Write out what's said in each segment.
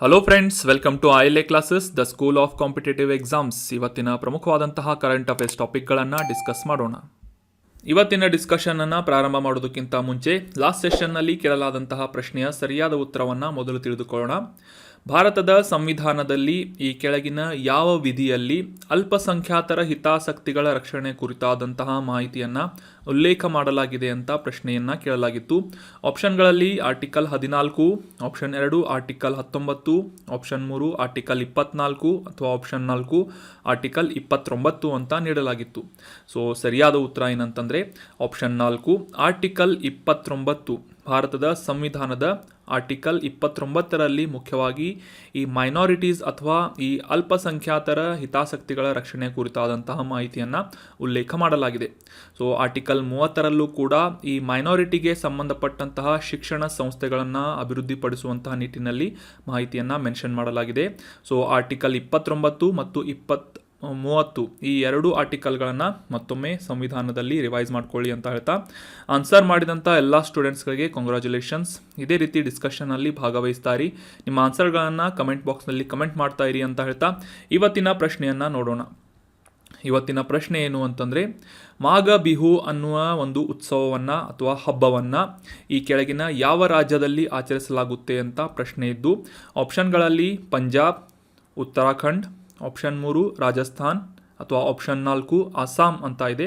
Hello friends, welcome to ILA classes, the school of competitive exams. ಇವತ್ತಿನ ಪ್ರಮುಖವಾದಂತಹ current affairs ಟಾಪಿಕ್ಗಳನ್ನು discuss ಮಾಡೋಣ. ಇವತ್ತಿನ ಡಿಸ್ಕಷನನ್ನು ಪ್ರಾರಂಭ ಮಾಡೋದಕ್ಕಿಂತ ಮುಂಚೆ ಲಾಸ್ಟ್ ಸೆಷನ್ನಲ್ಲಿ ಕೇಳಲಾದಂತಹ ಪ್ರಶ್ನೆಯ ಸರಿಯಾದ ಉತ್ತರವನ್ನು ಮೊದಲು ತಿಳಿದುಕೊಳ್ಳೋಣ. ಭಾರತದ ಸಂವಿಧಾನದಲ್ಲಿ ಈ ಕೆಳಗಿನ ಯಾವ ವಿಧಿಯಲ್ಲಿ ಅಲ್ಪಸಂಖ್ಯಾತರ ಹಿತಾಸಕ್ತಿಗಳ ರಕ್ಷಣೆ ಕುರಿತಾದಂತಹ ಮಾಹಿತಿಯನ್ನು ಉಲ್ಲೇಖ ಮಾಡಲಾಗಿದೆ ಅಂತ ಪ್ರಶ್ನೆಯನ್ನು ಕೇಳಲಾಗಿತ್ತು. ಆಪ್ಷನ್ಗಳಲ್ಲಿ article 14, option 2 article 19, option 3 article 24 ಅಥವಾ ಆಪ್ಷನ್ 4 ಆರ್ಟಿಕಲ್ 29 ಅಂತ ನೀಡಲಾಗಿತ್ತು. ಸೊ ಸರಿಯಾದ ಉತ್ತರ ಏನಂತಂದರೆ ಆಪ್ಷನ್ 4 ಆರ್ಟಿಕಲ್ 29. ಭಾರತದ ಸಂವಿಧಾನದ ಆರ್ಟಿಕಲ್ 29ರಲ್ಲಿ ಮುಖ್ಯವಾಗಿ ಈ ಮೈನಾರಿಟೀಸ್ ಅಥವಾ ಈ ಅಲ್ಪಸಂಖ್ಯಾತರ ಹಿತಾಸಕ್ತಿಗಳ ರಕ್ಷಣೆ ಕುರಿತಾದಂತಹ ಮಾಹಿತಿಯನ್ನು ಉಲ್ಲೇಖ ಮಾಡಲಾಗಿದೆ. ಸೊ ಆರ್ಟಿಕಲ್ 30ರಲ್ಲೂ ಕೂಡ ಈ ಮೈನಾರಿಟಿಗೆ ಸಂಬಂಧಪಟ್ಟಂತಹ ಶಿಕ್ಷಣ ಸಂಸ್ಥೆಗಳನ್ನು ಅಭಿವೃದ್ಧಿಪಡಿಸುವಂತಹ ನಿಟ್ಟಿನಲ್ಲಿ ಮಾಹಿತಿಯನ್ನು ಮೆನ್ಷನ್ ಮಾಡಲಾಗಿದೆ. ಸೊ ಆರ್ಟಿಕಲ್ 29 ಮತ್ತು 30 ಈ ಎರಡು ಆರ್ಟಿಕಲ್ಗಳನ್ನು ಮತ್ತೊಮ್ಮೆ ಸಂವಿಧಾನದಲ್ಲಿ ರಿವೈಸ್ ಮಾಡ್ಕೊಳ್ಳಿ ಅಂತ ಹೇಳ್ತಾ ಆನ್ಸರ್ ಮಾಡಿದಂಥ ಎಲ್ಲ ಸ್ಟೂಡೆಂಟ್ಸ್ಗಳಿಗೆ ಕಂಗ್ರ್ಯಾಚುಲೇಷನ್ಸ್. ಇದೇ ರೀತಿ ಡಿಸ್ಕಷನಲ್ಲಿ ಭಾಗವಹಿಸ್ತಾರಿ. ನಿಮ್ಮ ಆನ್ಸರ್ಗಳನ್ನು ಕಮೆಂಟ್ ಬಾಕ್ಸ್ನಲ್ಲಿ ಕಮೆಂಟ್ ಮಾಡ್ತಾ ಇರಿ ಅಂತ ಹೇಳ್ತಾ ಇವತ್ತಿನ ಪ್ರಶ್ನೆಯನ್ನು ನೋಡೋಣ. ಇವತ್ತಿನ ಪ್ರಶ್ನೆ ಏನು ಅಂತಂದರೆ, ಮಾಘ ಬಿಹು ಅನ್ನುವ ಒಂದು ಉತ್ಸವವನ್ನು ಅಥವಾ ಹಬ್ಬವನ್ನು ಈ ಕೆಳಗಿನ ಯಾವ ರಾಜ್ಯದಲ್ಲಿ ಆಚರಿಸಲಾಗುತ್ತೆ ಅಂತ ಪ್ರಶ್ನೆ ಇದ್ದು, ಆಪ್ಷನ್ಗಳಲ್ಲಿ ಪಂಜಾಬ್, ಉತ್ತರಾಖಂಡ್, ಆಪ್ಷನ್ 3 ರಾಜಸ್ಥಾನ್ ಅಥವಾ ಆಪ್ಷನ್ 4 ಅಸ್ಸಾಂ ಅಂತ ಇದೆ.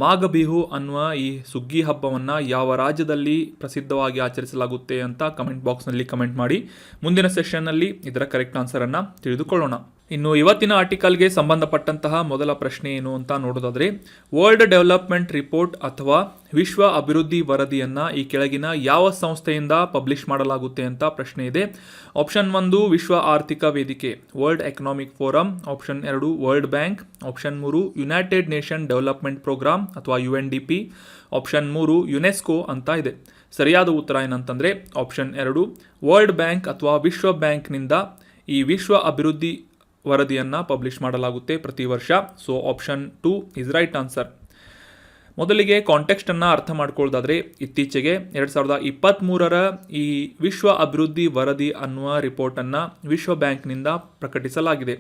ಮಾಘ ಬಿಹು ಅನ್ನುವ ಈ ಸುಗ್ಗಿ ಹಬ್ಬವನ್ನು ಯಾವ ರಾಜ್ಯದಲ್ಲಿ ಪ್ರಸಿದ್ಧವಾಗಿ ಆಚರಿಸಲಾಗುತ್ತೆ ಅಂತ ಕಮೆಂಟ್ ಬಾಕ್ಸ್ನಲ್ಲಿ ಕಮೆಂಟ್ ಮಾಡಿ. ಮುಂದಿನ ಸೆಷನ್ನಲ್ಲಿ ಇದರ ಕರೆಕ್ಟ್ ಆನ್ಸರನ್ನು ತಿಳಿದುಕೊಳ್ಳೋಣ. ಇನ್ನು ಇವತ್ತಿನ ಆರ್ಟಿಕಲ್ಗೆ ಸಂಬಂಧಪಟ್ಟಂತಹ ಮೊದಲ ಪ್ರಶ್ನೆ ಏನು ಅಂತ ನೋಡೋದಾದರೆ, ವರ್ಲ್ಡ್ ಡೆವಲಪ್ಮೆಂಟ್ ರಿಪೋರ್ಟ್ ಅಥವಾ ವಿಶ್ವ ಅಭಿವೃದ್ಧಿ ವರದಿಯನ್ನು ಈ ಕೆಳಗಿನ ಯಾವ ಸಂಸ್ಥೆಯಿಂದ ಪಬ್ಲಿಷ್ ಮಾಡಲಾಗುತ್ತೆ ಅಂತ ಪ್ರಶ್ನೆ ಇದೆ. ಆಪ್ಷನ್ 1 ವಿಶ್ವ ಆರ್ಥಿಕ ವೇದಿಕೆ world economic forum, option 2 world bank, option 3 united nation development programme ಅಥವಾ UNDP, ಆಪ್ಷನ್ 3 ಯುನೆಸ್ಕೋ ಅಂತ ಇದೆ. ಸರಿಯಾದ ಉತ್ತರ ಏನಂತಂದರೆ ಆಪ್ಷನ್ 2 ವರ್ಲ್ಡ್ ಬ್ಯಾಂಕ್ ಅಥವಾ ವಿಶ್ವ ಬ್ಯಾಂಕ್ನಿಂದ ಈ ವಿಶ್ವ ಅಭಿವೃದ್ಧಿ ವರದಿಯನ್ನು ಪಬ್ಲಿಷ್ ಮಾಡಲಾಗುತ್ತೆ ಪ್ರತಿ ವರ್ಷ. So option 2 is right answer. ಮೊದಲಿಗೆ ಕಾಂಟೆಕ್ಸ್ಟನ್ನು ಅರ್ಥ ಮಾಡ್ಕೊಳ್ಳೋದಾದರೆ, ಇತ್ತೀಚೆಗೆ 2023ರ ಈ ವಿಶ್ವ ಅಭಿವೃದ್ಧಿ ವರದಿ ಅನ್ನುವ ರಿಪೋರ್ಟನ್ನು ವಿಶ್ವ ಬ್ಯಾಂಕ್ನಿಂದ ಪ್ರಕಟಿಸಲಾಗಿದೆ.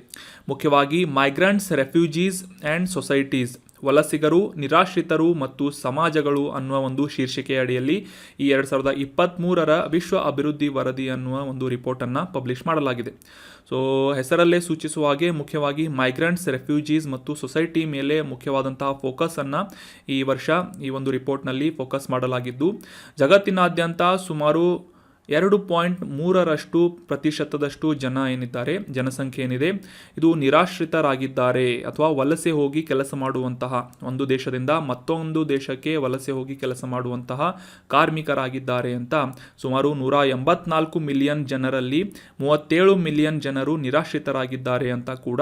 ಮುಖ್ಯವಾಗಿ ಮೈಗ್ರೆಂಟ್ಸ್, ರೆಫ್ಯೂಜೀಸ್ ಆ್ಯಂಡ್ ಸೊಸೈಟೀಸ್, ವಲಸಿಗರು, ನಿರಾಶ್ರಿತರು ಮತ್ತು ಸಮಾಜಗಳು ಅನ್ನುವ ಒಂದು ಶೀರ್ಷಿಕೆಯ ಅಡಿಯಲ್ಲಿ ಈ 2023ರ ವಿಶ್ವ ಅಭಿವೃದ್ಧಿ ವರದಿ ಅನ್ನುವ ಒಂದು ರಿಪೋರ್ಟನ್ನು ಪಬ್ಲಿಷ್ ಮಾಡಲಾಗಿದೆ. ಸೊ ಹೆಸರಲ್ಲೇ ಸೂಚಿಸುವ ಹಾಗೆ ಮುಖ್ಯವಾಗಿ ಮೈಗ್ರೆಂಟ್ಸ್, ರೆಫ್ಯೂಜೀಸ್ ಮತ್ತು ಸೊಸೈಟಿ ಮೇಲೆ ಮುಖ್ಯವಾದಂತಹ ಫೋಕಸನ್ನು ಈ ವರ್ಷ ಈ ಒಂದು ರಿಪೋರ್ಟ್ನಲ್ಲಿ ಫೋಕಸ್ ಮಾಡಲಾಗಿದ್ದು, ಜಗತ್ತಿನಾದ್ಯಂತ ಸುಮಾರು 2.3% ಜನ ಏನಿದ್ದಾರೆ, ಜನಸಂಖ್ಯೆ ಏನಿದೆ, ಇದು ನಿರಾಶ್ರಿತರಾಗಿದ್ದಾರೆ ಅಥವಾ ವಲಸೆ ಹೋಗಿ ಕೆಲಸ ಮಾಡುವಂತಹ, ಒಂದು ದೇಶದಿಂದ ಮತ್ತೊಂದು ದೇಶಕ್ಕೆ ವಲಸೆ ಹೋಗಿ ಕೆಲಸ ಮಾಡುವಂತಹ ಕಾರ್ಮಿಕರಾಗಿದ್ದಾರೆ ಅಂತ ಸುಮಾರು 184 ಮಿಲಿಯನ್ ಜನರಲ್ಲಿ 37 ಮಿಲಿಯನ್ ಜನರು ನಿರಾಶ್ರಿತರಾಗಿದ್ದಾರೆ ಅಂತ ಕೂಡ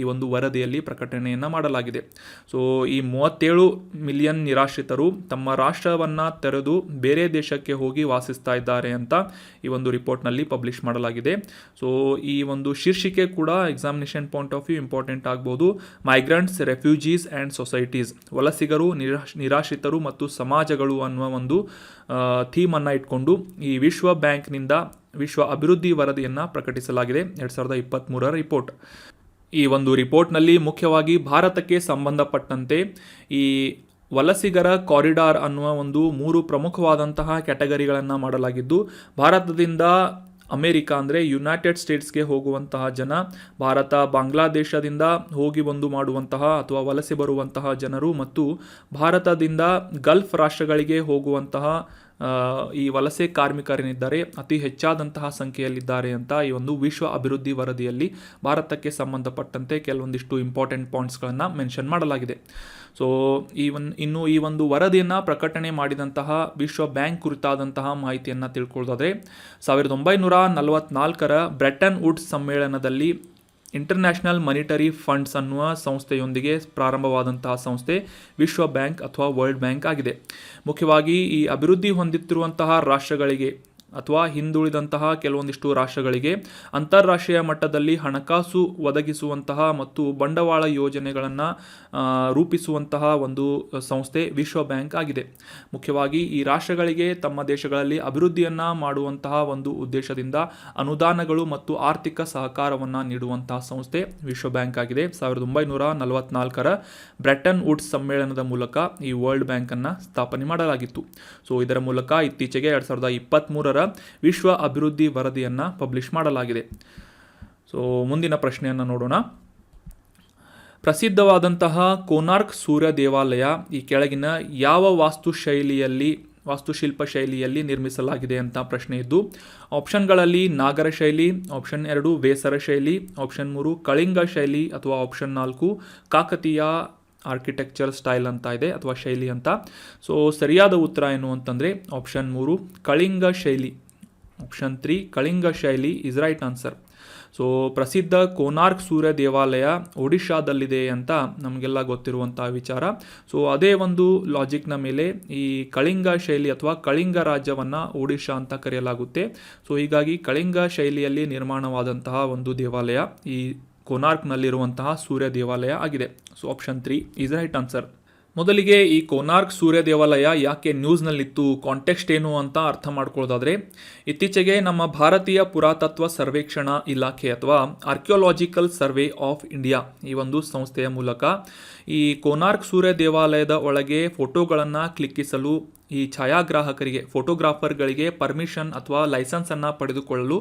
ಈ ಒಂದು ವರದಿಯಲ್ಲಿ ಪ್ರಕಟಣೆಯನ್ನು ಮಾಡಲಾಗಿದೆ. ಸೊ ಈ 37 ಮಿಲಿಯನ್ ನಿರಾಶ್ರಿತರು ತಮ್ಮ ರಾಷ್ಟ್ರವನ್ನು ತೊರೆದು ಬೇರೆ ದೇಶಕ್ಕೆ ಹೋಗಿ ವಾಸಿಸ್ತಾ ಇದ್ದಾರೆ ಅಂತ ಈ ಒಂದು ರಿಪೋರ್ಟ್ನಲ್ಲಿ ಪಬ್ಲಿಷ್ ಮಾಡಲಾಗಿದೆ. ಸೊ ಈ ಒಂದು ಶೀರ್ಷಿಕೆ ಕೂಡ examination point of view important ಆಗ್ಬೋದು. ಮೈಗ್ರೆಂಟ್ಸ್, ರೆಫ್ಯೂಜೀಸ್ ಆ್ಯಂಡ್ ಸೊಸೈಟೀಸ್, ವಲಸಿಗರು, ನಿರಾಶ್ರಿತರು ಮತ್ತು ಸಮಾಜಗಳು ಅನ್ನುವ ಒಂದು ಥೀಮನ್ನು ಇಟ್ಕೊಂಡು ಈ ವಿಶ್ವ ಬ್ಯಾಂಕ್ನಿಂದ ವಿಶ್ವ ಅಭಿವೃದ್ಧಿ ವರದಿಯನ್ನು ಪ್ರಕಟಿಸಲಾಗಿದೆ 2023ರ ರಿಪೋರ್ಟ್. ಈ ಒಂದು ರಿಪೋರ್ಟ್ನಲ್ಲಿ ಮುಖ್ಯವಾಗಿ ಭಾರತಕ್ಕೆ ಸಂಬಂಧಪಟ್ಟಂತೆ ಈ ವಲಸಿಗರ ಕಾರಿಡಾರ್ ಅನ್ನುವ ಒಂದು 3 ಪ್ರಮುಖವಾದಂತಹ ಕ್ಯಾಟಗರಿಗಳನ್ನು ಮಾಡಲಾಗಿದ್ದು, ಭಾರತದಿಂದ ಅಮೇರಿಕಾ ಅಂದರೆ ಯುನೈಟೆಡ್ ಸ್ಟೇಟ್ಸ್ಗೆ ಹೋಗುವಂತಹ ಜನ, ಭಾರತ ಬಾಂಗ್ಲಾದೇಶದಿಂದ ಹೋಗಿ ಬಂದು ಮಾಡುವಂತಹ ಅಥವಾ ವಲಸೆ ಬರುವಂತಹ ಜನರು ಮತ್ತು ಭಾರತದಿಂದ ಗಲ್ಫ್ ರಾಷ್ಟ್ರಗಳಿಗೆ ಹೋಗುವಂತಹ ಈ ವಲಸೆ ಕಾರ್ಮಿಕರೇನಿದ್ದಾರೆ ಅತಿ ಹೆಚ್ಚಾದಂತಹ ಸಂಖ್ಯೆಯಲ್ಲಿದ್ದಾರೆ ಅಂತ ಈ ಒಂದು ವಿಶ್ವ ಅಭಿವೃದ್ಧಿ ವರದಿಯಲ್ಲಿ ಭಾರತಕ್ಕೆ ಸಂಬಂಧಪಟ್ಟಂತೆ ಕೆಲವೊಂದಿಷ್ಟು ಇಂಪಾರ್ಟೆಂಟ್ ಪಾಯಿಂಟ್ಸ್ಗಳನ್ನು ಮೆನ್ಷನ್ ಮಾಡಲಾಗಿದೆ. ಸೊ ಇನ್ನು ಈ ಒಂದು ವರದಿಯನ್ನು ಪ್ರಕಟಣೆ ಮಾಡಿದಂತಹ ವಿಶ್ವ ಬ್ಯಾಂಕ್ ಕುರಿತಾದಂತಹ ಮಾಹಿತಿಯನ್ನು ತಿಳ್ಕೊಳ್ಳೋದಾದರೆ, 1944ರ ಬ್ರೆಟನ್ ವುಡ್ಸ್ ಸಮ್ಮೇಳನದಲ್ಲಿ ಇಂಟರ್ನ್ಯಾಷನಲ್ ಮಾನಿಟರಿ ಫಂಡ್ಸ್ ಅನ್ನುವ ಸಂಸ್ಥೆಯೊಂದಿಗೆ ಪ್ರಾರಂಭವಾದಂತಹ ಸಂಸ್ಥೆ ವಿಶ್ವ ಬ್ಯಾಂಕ್ ಅಥವಾ ವರ್ಲ್ಡ್ ಬ್ಯಾಂಕ್ ಆಗಿದೆ. ಮುಖ್ಯವಾಗಿ ಈ ಅಭಿವೃದ್ಧಿ ಹೊಂದುತ್ತಿರುವಂತಹ ರಾಷ್ಟ್ರಗಳಿಗೆ ಅಥವಾ ಹಿಂದುಳಿದಂತಹ ಕೆಲವೊಂದಿಷ್ಟು ರಾಷ್ಟ್ರಗಳಿಗೆ ಅಂತಾರಾಷ್ಟ್ರೀಯ ಮಟ್ಟದಲ್ಲಿ ಹಣಕಾಸು ಒದಗಿಸುವಂತಹ ಮತ್ತು ಬಂಡವಾಳ ಯೋಜನೆಗಳನ್ನು ರೂಪಿಸುವಂತಹ ಒಂದು ಸಂಸ್ಥೆ ವಿಶ್ವ ಬ್ಯಾಂಕ್ ಆಗಿದೆ. ಮುಖ್ಯವಾಗಿ ಈ ರಾಷ್ಟ್ರಗಳಿಗೆ ತಮ್ಮ ದೇಶಗಳಲ್ಲಿ ಅಭಿವೃದ್ಧಿಯನ್ನು ಮಾಡುವಂತಹ ಒಂದು ಉದ್ದೇಶದಿಂದ ಅನುದಾನಗಳು ಮತ್ತು ಆರ್ಥಿಕ ಸಹಕಾರವನ್ನು ನೀಡುವಂತಹ ಸಂಸ್ಥೆ ವಿಶ್ವ ಬ್ಯಾಂಕ್ ಆಗಿದೆ. 1944ರ ಬ್ರೆಟನ್ ವುಡ್ಸ್ ಸಮ್ಮೇಳನದ ಮೂಲಕ ಈ ವರ್ಲ್ಡ್ ಬ್ಯಾಂಕನ್ನು ಸ್ಥಾಪನೆ ಮಾಡಲಾಗಿತ್ತು. ಸೊ ಇದರ ಮೂಲಕ ಇತ್ತೀಚೆಗೆ 2023ರ ವಿಶ್ವ ಅಭಿವೃದ್ಧಿ ವರದಿಯನ್ನು ಪಬ್ಲಿಷ್ ಮಾಡಲಾಗಿದೆ. ಸೊ ಮುಂದಿನ ಪ್ರಶ್ನೆಯನ್ನು ನೋಡೋಣ. ಪ್ರಸಿದ್ಧವಾದಂತಹ ಕೋನಾರ್ಕ್ ಸೂರ್ಯ ದೇವಾಲಯ ಈ ಕೆಳಗಿನ ಯಾವ ವಾಸ್ತುಶಿಲ್ಪ ಶೈಲಿಯಲ್ಲಿ ನಿರ್ಮಿಸಲಾಗಿದೆ ಅಂತ ಪ್ರಶ್ನೆ ಇದ್ದು, ಆಪ್ಷನ್ಗಳಲ್ಲಿ ನಾಗರ ಶೈಲಿ, ಆಪ್ಷನ್ 2 ವೇಸರ ಶೈಲಿ, ಆಪ್ಷನ್ 3 ಕಳಿಂಗ ಶೈಲಿ ಅಥವಾ ಆಪ್ಷನ್ 4 ಕಾಕತೀಯ ಆರ್ಕಿಟೆಕ್ಚರ್ ಸ್ಟೈಲ್ ಅಂತ ಇದೆ ಅಥವಾ ಶೈಲಿ ಅಂತ. ಸೊ ಸರಿಯಾದ ಉತ್ತರ ಏನು ಅಂತಂದರೆ ಆಪ್ಷನ್ 3 ಕಳಿಂಗ ಶೈಲಿ. ಆಪ್ಷನ್ 3 ಕಳಿಂಗ ಶೈಲಿ ಇಸ್ ರೈಟ್ ಆನ್ಸರ್. ಸೊ ಪ್ರಸಿದ್ಧ ಕೋನಾರ್ಕ್ ಸೂರ್ಯ ದೇವಾಲಯ ಒಡಿಶಾದಲ್ಲಿದೆ ಅಂತ ನಮಗೆಲ್ಲ ಗೊತ್ತಿರುವಂಥ ವಿಚಾರ. ಸೊ ಅದೇ ಒಂದು ಲಾಜಿಕ್ನ ಮೇಲೆ ಈ ಕಳಿಂಗ ಶೈಲಿ ಅಥವಾ ಕಳಿಂಗ ರಾಜ್ಯವನ್ನು ಒಡಿಶಾ ಅಂತ ಕರೆಯಲಾಗುತ್ತೆ. ಸೊ ಹೀಗಾಗಿ ಕಳಿಂಗ ಶೈಲಿಯಲ್ಲಿ ನಿರ್ಮಾಣವಾದಂತಹ ಒಂದು ದೇವಾಲಯ ಈ ಕೋನಾರ್ಕ್ನಲ್ಲಿರುವಂತಹ ಸೂರ್ಯ ದೇವಾಲಯ ಆಗಿದೆ. So option 3 is right answer. ಮೊದಲಿಗೆ ಈ ಕೋನಾರ್ಕ್ ಸೂರ್ಯ ದೇವಾಲಯ ಯಾಕೆ ನ್ಯೂಸ್ನಲ್ಲಿತ್ತು, ಕಾಂಟೆಕ್ಸ್ಟ್ ಏನು ಅಂತ ಅರ್ಥ ಮಾಡ್ಕೊಳ್ಳೋದಾದರೆ, ಇತ್ತೀಚೆಗೆ ನಮ್ಮ ಭಾರತೀಯ ಪುರಾತತ್ವ ಸರ್ವೇಕ್ಷಣಾ ಇಲಾಖೆ ಅಥವಾ ಆರ್ಕಿಯೋಲಾಜಿಕಲ್ ಸರ್ವೆ ಆಫ್ ಇಂಡಿಯಾ ಈ ಒಂದು ಸಂಸ್ಥೆಯ ಮೂಲಕ ಈ ಕೋನಾರ್ಕ್ ಸೂರ್ಯ ದೇವಾಲಯದ ಒಳಗೆ ಫೋಟೋಗಳನ್ನು ಕ್ಲಿಕ್ಕಿಸಲು ಈ ಛಾಯಾಗ್ರಾಹಕರಿಗೆ ಫೋಟೋಗ್ರಾಫರ್ಗಳಿಗೆ ಪರ್ಮಿಷನ್ ಅಥವಾ ಲೈಸೆನ್ಸನ್ನು ಪಡೆದುಕೊಳ್ಳಲು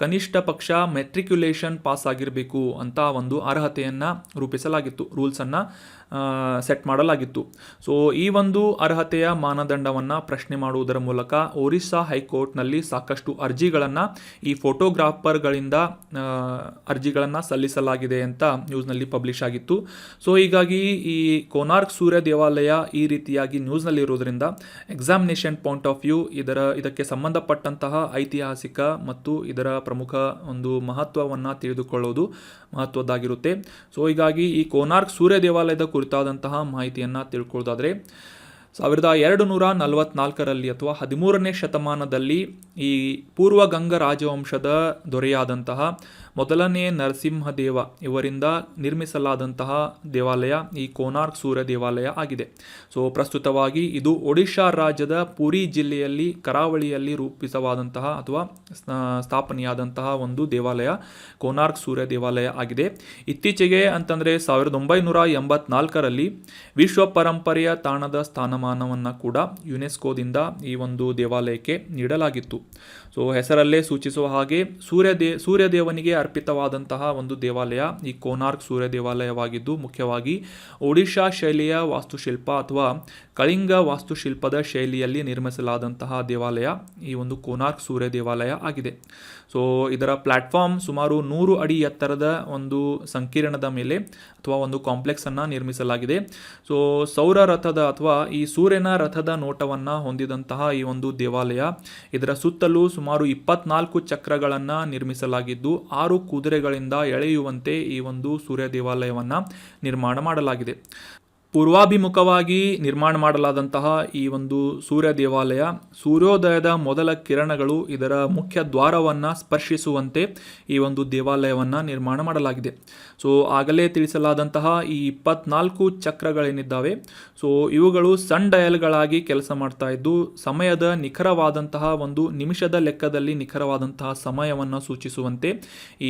ಕನಿಷ್ಠ ಪಕ್ಷ ಮೆಟ್ರಿಕ್ಯುಲೇಷನ್ ಪಾಸ್ ಆಗಿರಬೇಕು ಅಂತ ಒಂದು ಅರ್ಹತೆಯನ್ನು ರೂಪಿಸಲಾಗಿತ್ತು, ರೂಲ್ಸನ್ನು ಸೆಟ್ ಮಾಡಲಾಗಿತ್ತು. ಸೊ ಈ ಒಂದು ಅರ್ಹತೆಯ ಮಾನದಂಡವನ್ನು ಪ್ರಶ್ನೆ ಮಾಡುವುದರ ಮೂಲಕ ಒರಿಸ್ಸಾ ಹೈಕೋರ್ಟ್ನಲ್ಲಿ ಸಾಕಷ್ಟು ಅರ್ಜಿಗಳನ್ನು ಈ ಫೋಟೋಗ್ರಾಫರ್ಗಳಿಂದ ಅರ್ಜಿಗಳನ್ನು ಸಲ್ಲಿಸಲಾಗಿದೆ ಅಂತ ನ್ಯೂಸ್ನಲ್ಲಿ ಪಬ್ಲಿಷ್ ಆಗಿತ್ತು. ಸೊ ಹೀಗಾಗಿ ಈ ಕೋನಾರ್ಕ್ ಸೂರ್ಯ ದೇವಾಲಯ ಈ ರೀತಿಯಾಗಿ ನ್ಯೂಸ್ನಲ್ಲಿರೋದ್ರಿಂದ ಎಕ್ಸಾಮಿನೇಷನ್ ಪಾಯಿಂಟ್ ಆಫ್ ವ್ಯೂ ಇದಕ್ಕೆ ಸಂಬಂಧಪಟ್ಟಂತಹ ಐತಿಹಾಸಿಕ ಮತ್ತು ಇದರ ಪ್ರಮುಖ ಒಂದು ಮಹತ್ವವನ್ನು ತಿಳಿದುಕೊಳ್ಳೋದು ಮಹತ್ವದ್ದಾಗಿರುತ್ತೆ. ಸೊ ಹೀಗಾಗಿ ಈ ಕೋನಾರ್ಕ್ ಸೂರ್ಯ ದೇವಾಲಯದ ಕುರಿತಾದಂತಹ ಮಾಹಿತಿಯನ್ನು ತಿಳ್ಕೊಳ್ಳೋದಾದರೆ, 1244ರಲ್ಲಿ ಅಥವಾ 13ನೇ ಶತಮಾನದಲ್ಲಿ ಈ ಪೂರ್ವ ಗಂಗ ರಾಜವಂಶದ ದೊರೆಯಾದಂತಹ ಮೊದಲನೇ ನರಸಿಂಹದೇವ ಇವರಿಂದ ನಿರ್ಮಿಸಲಾದಂತಹ ದೇವಾಲಯ ಈ ಕೋನಾರ್ಕ್ ಸೂರ್ಯ ದೇವಾಲಯ ಆಗಿದೆ. ಸೊ ಪ್ರಸ್ತುತವಾಗಿ ಇದು ಒಡಿಶಾ ರಾಜ್ಯದ ಪುರಿ ಜಿಲ್ಲೆಯಲ್ಲಿ ಕರಾವಳಿಯಲ್ಲಿ ರೂಪಿತವಾದಂತಹ ಅಥವಾ ಸ್ಥಾಪನೆಯಾದಂತಹ ಒಂದು ದೇವಾಲಯ ಕೋನಾರ್ಕ್ ಸೂರ್ಯ ದೇವಾಲಯ ಆಗಿದೆ. ಇತ್ತೀಚೆಗೆ ಅಂತಂದರೆ 1984ರಲ್ಲಿ ವಿಶ್ವ ಪರಂಪರೆಯ ತಾಣದ ಸ್ಥಾನಮಾನವನ್ನು ಕೂಡ ಯುನೆಸ್ಕೋದಿಂದ ಈ ಒಂದು ದೇವಾಲಯಕ್ಕೆ ನೀಡಲಾಗಿತ್ತು. ಸೊ ಹೆಸರಲ್ಲೇ ಸೂಚಿಸುವ ಹಾಗೆ ಸೂರ್ಯದೇವನಿಗೆ ಅರ್ಪಿತವಾದಂತಹ ಒಂದು ದೇವಾಲಯ ಈ ಕೋನಾರ್ಕ್ ಸೂರ್ಯ ದೇವಾಲಯವಾಗಿದ್ದು, ಮುಖ್ಯವಾಗಿ ಒಡಿಶಾ ಶೈಲಿಯ ವಾಸ್ತುಶಿಲ್ಪ ಅಥವಾ ಕಳಿಂಗ ವಾಸ್ತುಶಿಲ್ಪದ ಶೈಲಿಯಲ್ಲಿ ನಿರ್ಮಿಸಲಾದಂತಹ ದೇವಾಲಯ ಈ ಒಂದು ಕೋನಾರ್ಕ್ ಸೂರ್ಯ ದೇವಾಲಯ ಆಗಿದೆ. ಸೊ ಇದರ ಪ್ಲಾಟ್ಫಾರ್ಮ್ ಸುಮಾರು 100 ಅಡಿ ಎತ್ತರದ ಒಂದು ಸಂಕೀರ್ಣದ ಮೇಲೆ ಅಥವಾ ಒಂದು ಕಾಂಪ್ಲೆಕ್ಸನ್ನು ನಿರ್ಮಿಸಲಾಗಿದೆ. ಸೊ ಸೌರ ರಥದ ಅಥವಾ ಈ ಸೂರ್ಯನ ರಥದ ನೋಟವನ್ನು ಹೊಂದಿದಂತಹ ಈ ಒಂದು ದೇವಾಲಯ, ಇದರ ಸುತ್ತಲೂ ಸುಮಾರು 24 ಚಕ್ರಗಳನ್ನು ನಿರ್ಮಿಸಲಾಗಿದ್ದು 6 ಕುದುರೆಗಳಿಂದ ಎಳೆಯುವಂತೆ ಈ ಒಂದು ಸೂರ್ಯ ದೇವಾಲಯವನ್ನು ನಿರ್ಮಾಣ ಮಾಡಲಾಗಿದೆ. ಪೂರ್ವಾಭಿಮುಖವಾಗಿ ನಿರ್ಮಾಣ ಮಾಡಲಾದಂತಹ ಈ ಒಂದು ಸೂರ್ಯ ದೇವಾಲಯ ಸೂರ್ಯೋದಯದ ಮೊದಲ ಕಿರಣಗಳು ಇದರ ಮುಖ್ಯ ದ್ವಾರವನ್ನು ಸ್ಪರ್ಶಿಸುವಂತೆ ಈ ಒಂದು ದೇವಾಲಯವನ್ನು ನಿರ್ಮಾಣ ಮಾಡಲಾಗಿದೆ. ಸೊ ಆಗಲೇ ತಿಳಿಸಲಾದಂತಹ ಈ 24 ಚಕ್ರಗಳೇನಿದ್ದಾವೆ, ಸೊ ಇವುಗಳು ಸನ್ ಡಯಲ್ಗಳಾಗಿ ಕೆಲಸ ಮಾಡ್ತಾ ಇದ್ದು ಸಮಯದ ನಿಖರವಾದಂತಹ ಒಂದು ನಿಮಿಷದ ಲೆಕ್ಕದಲ್ಲಿ ನಿಖರವಾದಂತಹ ಸಮಯವನ್ನು ಸೂಚಿಸುವಂತೆ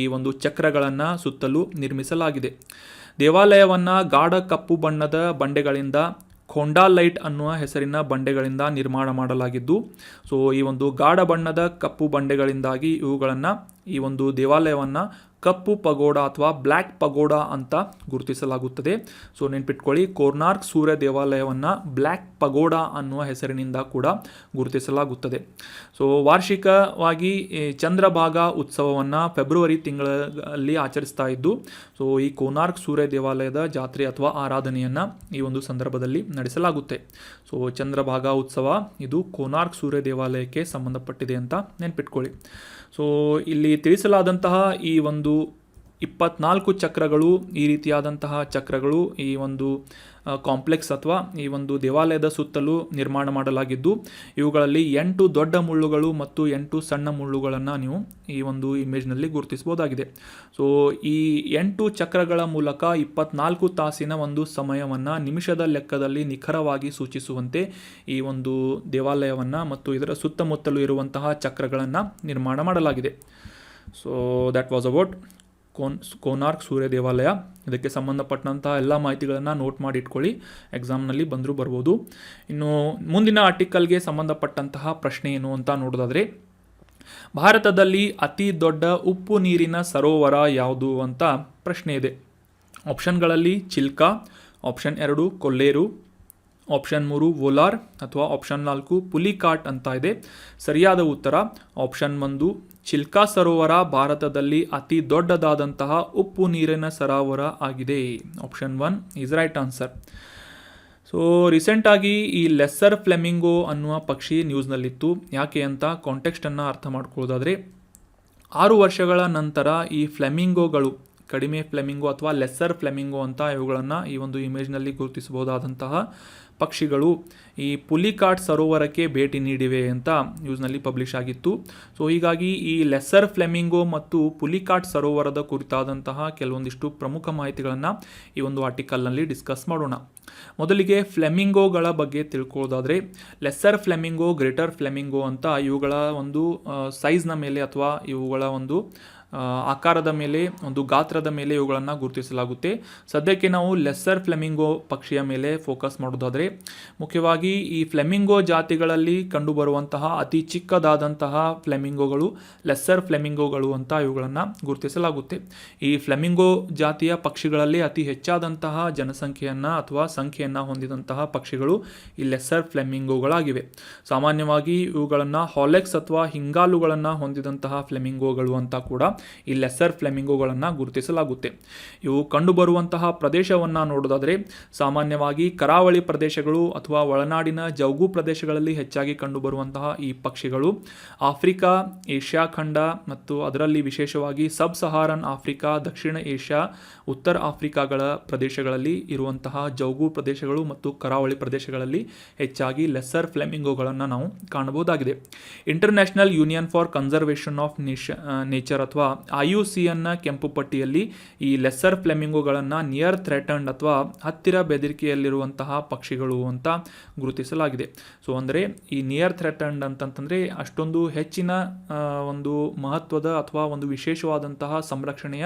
ಈ ಒಂದು ಚಕ್ರಗಳನ್ನು ಸುತ್ತಲೂ ನಿರ್ಮಿಸಲಾಗಿದೆ. ದೇವಾಲಯವನ್ನು ಗಾಢ ಕಪ್ಪು ಬಣ್ಣದ ಬಂಡೆಗಳಿಂದ ಖೋಂಡಾಲೈಟ್ ಅನ್ನುವ ಹೆಸರಿನ ಬಂಡೆಗಳಿಂದ ನಿರ್ಮಾಣ ಮಾಡಲಾಗಿದ್ದು, ಸೊ ಈ ಒಂದು ಗಾಢ ಬಣ್ಣದ ಕಪ್ಪು ಬಂಡೆಗಳಿಂದಾಗಿ ಇವುಗಳನ್ನು ಈ ಒಂದು ದೇವಾಲಯವನ್ನು ಕಪ್ಪು ಪಗೋಡ ಅಥವಾ ಬ್ಲ್ಯಾಕ್ ಪಗೋಡ ಅಂತ ಗುರುತಿಸಲಾಗುತ್ತದೆ. ಸೊ ನೆನ್ಪಿಟ್ಕೊಳ್ಳಿ, ಕೋನಾರ್ಕ್ ಸೂರ್ಯ ದೇವಾಲಯವನ್ನು ಬ್ಲ್ಯಾಕ್ ಪಗೋಡ ಅನ್ನುವ ಹೆಸರಿನಿಂದ ಕೂಡ ಗುರುತಿಸಲಾಗುತ್ತದೆ. ಸೊ ವಾರ್ಷಿಕವಾಗಿ ಚಂದ್ರಭಾಗ ಉತ್ಸವವನ್ನು ಫೆಬ್ರವರಿ ತಿಂಗಳಲ್ಲಿ ಆಚರಿಸ್ತಾ ಇದ್ದು, ಸೊ ಈ ಕೋನಾರ್ಕ್ ಸೂರ್ಯ ದೇವಾಲಯದ ಜಾತ್ರೆ ಅಥವಾ ಆರಾಧನೆಯನ್ನು ಈ ಒಂದು ಸಂದರ್ಭದಲ್ಲಿ ನಡೆಸಲಾಗುತ್ತೆ. ಸೊ ಚಂದ್ರಭಾಗ ಉತ್ಸವ ಇದು ಕೋನಾರ್ಕ್ ಸೂರ್ಯ ದೇವಾಲಯಕ್ಕೆ ಸಂಬಂಧಪಟ್ಟಿದೆ ಅಂತ ನೆನ್ಪಿಟ್ಕೊಳ್ಳಿ. ಸೊ ಇಲ್ಲಿ ತಿಳಿಸಲಾದಂತಹ ಈ ಒಂದು 24 ಚಕ್ರಗಳು, ಈ ರೀತಿಯಾದಂತಹ ಚಕ್ರಗಳು ಈ ಒಂದು ಕಾಂಪ್ಲೆಕ್ಸ್ ಅಥವಾ ಈ ಒಂದು ದೇವಾಲಯದ ಸುತ್ತಲೂ ನಿರ್ಮಾಣ ಮಾಡಲಾಗಿದ್ದು ಇವುಗಳಲ್ಲಿ 8 ದೊಡ್ಡ ಮುಳ್ಳುಗಳು ಮತ್ತು 8 ಸಣ್ಣ ಮುಳ್ಳುಗಳನ್ನು ನೀವು ಈ ಒಂದು ಇಮೇಜ್ನಲ್ಲಿ ಗುರುತಿಸಬಹುದಾಗಿದೆ. ಸೊ ಈ 8 ಚಕ್ರಗಳ ಮೂಲಕ 24 ತಾಸಿನ ಒಂದು ಸಮಯವನ್ನು ನಿಮಿಷದ ಲೆಕ್ಕದಲ್ಲಿ ನಿಖರವಾಗಿ ಸೂಚಿಸುವಂತೆ ಈ ಒಂದು ದೇವಾಲಯವನ್ನು ಮತ್ತು ಇದರ ಸುತ್ತಮುತ್ತಲೂ ಇರುವಂತಹ ಚಕ್ರಗಳನ್ನು ನಿರ್ಮಾಣ ಮಾಡಲಾಗಿದೆ. So that was about Konark Surya ದೇವಾಲಯ. ಇದಕ್ಕೆ ಸಂಬಂಧಪಟ್ಟಂತಹ ಎಲ್ಲ ಮಾಹಿತಿಗಳನ್ನು ನೋಟ್ ಮಾಡಿ ಇಟ್ಕೊಳ್ಳಿ, ಎಕ್ಸಾಮ್ನಲ್ಲಿ ಬಂದರೂ ಬರ್ಬೋದು. ಇನ್ನು ಮುಂದಿನ ಆರ್ಟಿಕಲ್ಗೆ ಸಂಬಂಧಪಟ್ಟಂತಹ ಪ್ರಶ್ನೆ ಏನು ಅಂತ ನೋಡೋದಾದರೆ, ಭಾರತದಲ್ಲಿ ಅತಿ ದೊಡ್ಡ ಉಪ್ಪು ನೀರಿನ ಸರೋವರ ಯಾವುದು ಅಂತ ಪ್ರಶ್ನೆ ಇದೆ. ಆಪ್ಷನ್ಗಳಲ್ಲಿ ಚಿಲ್ಕಾ, ಆಪ್ಷನ್ 2 ಕೊಲ್ಲೇರು, ಆಪ್ಷನ್ 3 ವೋಲಾರ್ ಅಥವಾ ಆಪ್ಷನ್ 4 ಪುಲಿಕಾಟ್ ಅಂತ ಇದೆ. ಸರಿಯಾದ ಉತ್ತರ ಆಪ್ಷನ್ 1 ಚಿಲ್ಕಾ ಸರೋವರ ಭಾರತದಲ್ಲಿ ಅತಿ ದೊಡ್ಡದಾದಂತಹ ಉಪ್ಪು ನೀರಿನ ಸರೋವರ ಆಗಿದೆ. Option 1 is right answer. So ರೀಸೆಂಟಾಗಿ ಈ ಲೆಸ್ಸರ್ ಫ್ಲೆಮಿಂಗೋ ಅನ್ನುವ ಪಕ್ಷಿ ನ್ಯೂಸ್ನಲ್ಲಿತ್ತು. ಯಾಕೆ ಅಂತ ಕಾಂಟೆಕ್ಸ್ಟನ್ನು ಅರ್ಥ ಮಾಡ್ಕೊಳ್ಳೋದಾದರೆ, 6 ವರ್ಷಗಳ ನಂತರ ಈ ಫ್ಲೆಮಿಂಗೋಗಳು, ಕಡಿಮೆ ಫ್ಲೆಮಿಂಗೋ ಅಥವಾ ಲೆಸ್ಸರ್ ಫ್ಲೆಮಿಂಗೋ ಅಂತ ಇವುಗಳನ್ನು ಈ ಒಂದು ಇಮೇಜ್ನಲ್ಲಿ ಗುರುತಿಸಬಹುದಾದಂತಹ ಪಕ್ಷಿಗಳು ಈ ಪುಲಿಕಾಟ್ ಸರೋವರಕ್ಕೆ ಭೇಟಿ ನೀಡಿವೆ ಅಂತ ನ್ಯೂಸ್ನಲ್ಲಿ ಪಬ್ಲಿಷ್ ಆಗಿತ್ತು. ಸೊ ಹೀಗಾಗಿ ಈ ಲೆಸ್ಸರ್ ಫ್ಲೆಮಿಂಗೋ ಮತ್ತು ಪುಲಿಕಾಟ್ ಸರೋವರದ ಕುರಿತಾದಂತಹ ಕೆಲವೊಂದಿಷ್ಟು ಪ್ರಮುಖ ಮಾಹಿತಿಗಳನ್ನು ಈ ಒಂದು ಆರ್ಟಿಕಲ್ನಲ್ಲಿ ಡಿಸ್ಕಸ್ ಮಾಡೋಣ. ಮೊದಲಿಗೆ ಫ್ಲೆಮಿಂಗೋಗಳ ಬಗ್ಗೆ ತಿಳ್ಕೊಳ್ಳೋದಾದರೆ, ಲೆಸ್ಸರ್ ಫ್ಲೆಮಿಂಗೋ, ಗ್ರೇಟರ್ ಫ್ಲೆಮಿಂಗೋ ಅಂತ ಇವುಗಳ ಒಂದು ಸೈಜ್ನ ಮೇಲೆ ಅಥವಾ ಇವುಗಳ ಒಂದು ಆಕಾರದ ಮೇಲೆ, ಒಂದು ಗಾತ್ರದ ಮೇಲೆ ಇವುಗಳನ್ನು ಗುರುತಿಸಲಾಗುತ್ತೆ. ಸದ್ಯಕ್ಕೆ ನಾವು ಲೆಸ್ಸರ್ ಫ್ಲೆಮಿಂಗೋ ಪಕ್ಷಿಯ ಮೇಲೆ ಫೋಕಸ್ ಮಾಡೋದಾದರೆ, ಮುಖ್ಯವಾಗಿ ಈ ಫ್ಲೆಮಿಂಗೋ ಜಾತಿಗಳಲ್ಲಿ ಕಂಡುಬರುವಂತಹ ಅತಿ ಚಿಕ್ಕದಾದಂತಹ ಫ್ಲೆಮಿಂಗೋಗಳು ಲೆಸ್ಸರ್ ಫ್ಲೆಮಿಂಗೋಗಳು ಅಂತ ಇವುಗಳನ್ನು ಗುರುತಿಸಲಾಗುತ್ತೆ. ಈ ಫ್ಲೆಮಿಂಗೋ ಜಾತಿಯ ಪಕ್ಷಿಗಳಲ್ಲಿ ಅತಿ ಹೆಚ್ಚಾದಂತಹ ಜನಸಂಖ್ಯೆಯನ್ನು ಅಥವಾ ಸಂಖ್ಯೆಯನ್ನು ಹೊಂದಿದಂತಹ ಪಕ್ಷಿಗಳು ಈ ಲೆಸ್ಸರ್ ಫ್ಲೆಮಿಂಗೋಗಳಾಗಿವೆ. ಸಾಮಾನ್ಯವಾಗಿ ಇವುಗಳನ್ನು ಹಾಲೆಕ್ಸ್ ಅಥವಾ ಹಿಂಗಾಲುಗಳನ್ನು ಹೊಂದಿದಂತಹ ಫ್ಲೆಮಿಂಗೋಗಳು ಅಂತ ಕೂಡ ಈ ಲೆಸ್ಸರ್ ಫ್ಲೆಮಿಂಗೋಗಳನ್ನು ಗುರುತಿಸಲಾಗುತ್ತೆ. ಇವು ಕಂಡುಬರುವಂತಹ ಪ್ರದೇಶವನ್ನು ನೋಡೋದಾದರೆ, ಸಾಮಾನ್ಯವಾಗಿ ಕರಾವಳಿ ಪ್ರದೇಶಗಳು ಅಥವಾ ಒಳನಾಡಿನ ಜೌಗು ಪ್ರದೇಶಗಳಲ್ಲಿ ಹೆಚ್ಚಾಗಿ ಕಂಡುಬರುವಂತಹ ಈ ಪಕ್ಷಿಗಳು ಆಫ್ರಿಕಾ, ಏಷ್ಯಾ ಖಂಡ ಮತ್ತು ಅದರಲ್ಲಿ ವಿಶೇಷವಾಗಿ ಸಬ್ ಸಹಾರನ್ ಆಫ್ರಿಕಾ, ದಕ್ಷಿಣ ಏಷ್ಯಾ, ಉತ್ತರ ಆಫ್ರಿಕಾಗಳ ಪ್ರದೇಶಗಳಲ್ಲಿ ಇರುವಂತಹ ಜೌಗು ಪ್ರದೇಶಗಳು ಮತ್ತು ಕರಾವಳಿ ಪ್ರದೇಶಗಳಲ್ಲಿ ಹೆಚ್ಚಾಗಿ ಲೆಸ್ಸರ್ ಫ್ಲೆಮಿಂಗೋಗಳನ್ನು ನಾವು ಕಾಣಬಹುದಾಗಿದೆ. International union for conservation of nature ಅಥವಾ IUCN ಕೆಂಪು ಪಟ್ಟಿಯಲ್ಲಿ ಈ ಲೆಸ್ಸರ್ ಫ್ಲೆಮಿಂಗೋಗಳನ್ನು ನಿಯರ್ ಥ್ರೆಟನ್ಡ್ ಅಥವಾ ಹತ್ತಿರ ಬೆದರಿಕೆಯಲ್ಲಿರುವಂತಹ ಪಕ್ಷಿಗಳು ಅಂತ ಗುರುತಿಸಲಾಗಿದೆ. ಸೊ ಅಂದರೆ ಈ ನಿಯರ್ ಥ್ರೆಟನ್ಡ್ ಅಂತಂತಂದರೆ ಅಷ್ಟೊಂದು ಹೆಚ್ಚಿನ ಒಂದು ಮಹತ್ವದ ಅಥವಾ ಒಂದು ವಿಶೇಷವಾದಂತಹ ಸಂರಕ್ಷಣೆಯ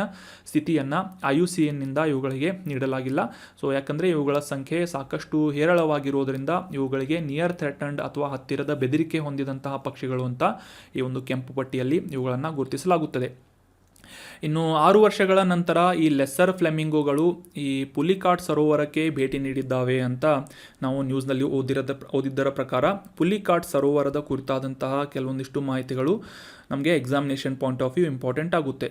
ಸ್ಥಿತಿಯನ್ನು IUCNನಿಂದ ಇವುಗಳಿಗೆ ನೀಡಲಾಗಿಲ್ಲ. ಸೊ ಯಾಕಂದರೆ ಇವುಗಳ ಸಂಖ್ಯೆ ಸಾಕಷ್ಟು ಹೇರಳವಾಗಿರುವುದರಿಂದ ಇವುಗಳಿಗೆ ನಿಯರ್ ಥ್ರೆಟನ್ಡ್ ಅಥವಾ ಹತ್ತಿರದ ಬೆದರಿಕೆ ಹೊಂದಿದಂತಹ ಪಕ್ಷಿಗಳು ಅಂತ ಈ ಒಂದು ಕೆಂಪು ಪಟ್ಟಿಯಲ್ಲಿ ಇವುಗಳನ್ನು ಗುರುತಿಸಲಾಗುತ್ತದೆ. ಇನ್ನು 6 ವರ್ಷಗಳ ನಂತರ ಈ ಲೆಸ್ಸರ್ ಫ್ಲೆಮಿಂಗೋಗಳು ಈ ಪುಲಿಕಾಟ್ ಸರೋವರಕ್ಕೆ ಭೇಟಿ ನೀಡಿದ್ದಾವೆ ಅಂತ ನಾವು ನ್ಯೂಸ್ನಲ್ಲಿ ಓದಿದ್ದರ ಪ್ರಕಾರ ಪುಲಿಕಾಟ್ ಸರೋವರದ ಕುರಿತಾದಂತಹ ಕೆಲವೊಂದಿಷ್ಟು ಮಾಹಿತಿಗಳು ನಮಗೆ examination point of view important ಆಗುತ್ತೆ.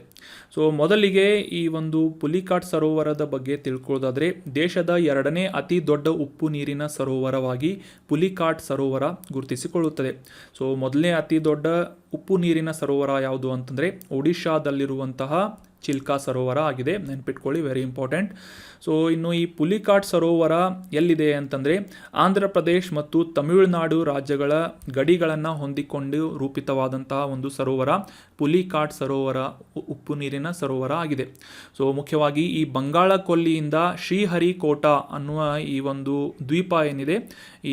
ಸೊ ಮೊದಲಿಗೆ ಈ ಒಂದು ಪುಲಿಕಾಟ್ ಸರೋವರದ ಬಗ್ಗೆ ತಿಳ್ಕೊಳ್ಳೋದಾದರೆ, ದೇಶದ 2ನೇ ಅತಿ ದೊಡ್ಡ ಉಪ್ಪು ನೀರಿನ ಸರೋವರವಾಗಿ ಪುಲಿಕಾಟ್ ಸರೋವರ ಗುರುತಿಸಿಕೊಳ್ಳುತ್ತದೆ. ಸೊ ಮೊದಲನೇ ಅತಿ ದೊಡ್ಡ ಉಪ್ಪು ನೀರಿನ ಸರೋವರ ಯಾವುದು ಅಂತಂದರೆ ಒಡಿಶಾದಲ್ಲಿರುವಂತಹ ಚಿಲ್ಕಾ ಸರೋವರ ಆಗಿದೆ. ನೆನ್ಪಿಟ್ಕೊಳ್ಳಿ, ವೆರಿ ಇಂಪಾರ್ಟೆಂಟ್. ಸೊ ಇನ್ನು ಈ ಪುಲಿಕಾಟ್ ಸರೋವರ ಎಲ್ಲಿದೆ ಅಂತಂದರೆ ಆಂಧ್ರ ಪ್ರದೇಶ್ ಮತ್ತು ತಮಿಳುನಾಡು ರಾಜ್ಯಗಳ ಗಡಿಗಳನ್ನು ಹೊಂದಿಕೊಂಡು ರೂಪಿತವಾದಂತಹ ಒಂದು ಸರೋವರ ಪುಲಿಕಾಟ್ ಸರೋವರ, ಉಪ್ಪು ನೀರಿನ ಸರೋವರ ಆಗಿದೆ. ಸೊ ಮುಖ್ಯವಾಗಿ ಈ ಬಂಗಾಳ ಕೊಲ್ಲಿಯಿಂದ ಶ್ರೀಹರಿಕೋಟಾ ಅನ್ನುವ ಈ ಒಂದು ದ್ವೀಪ ಏನಿದೆ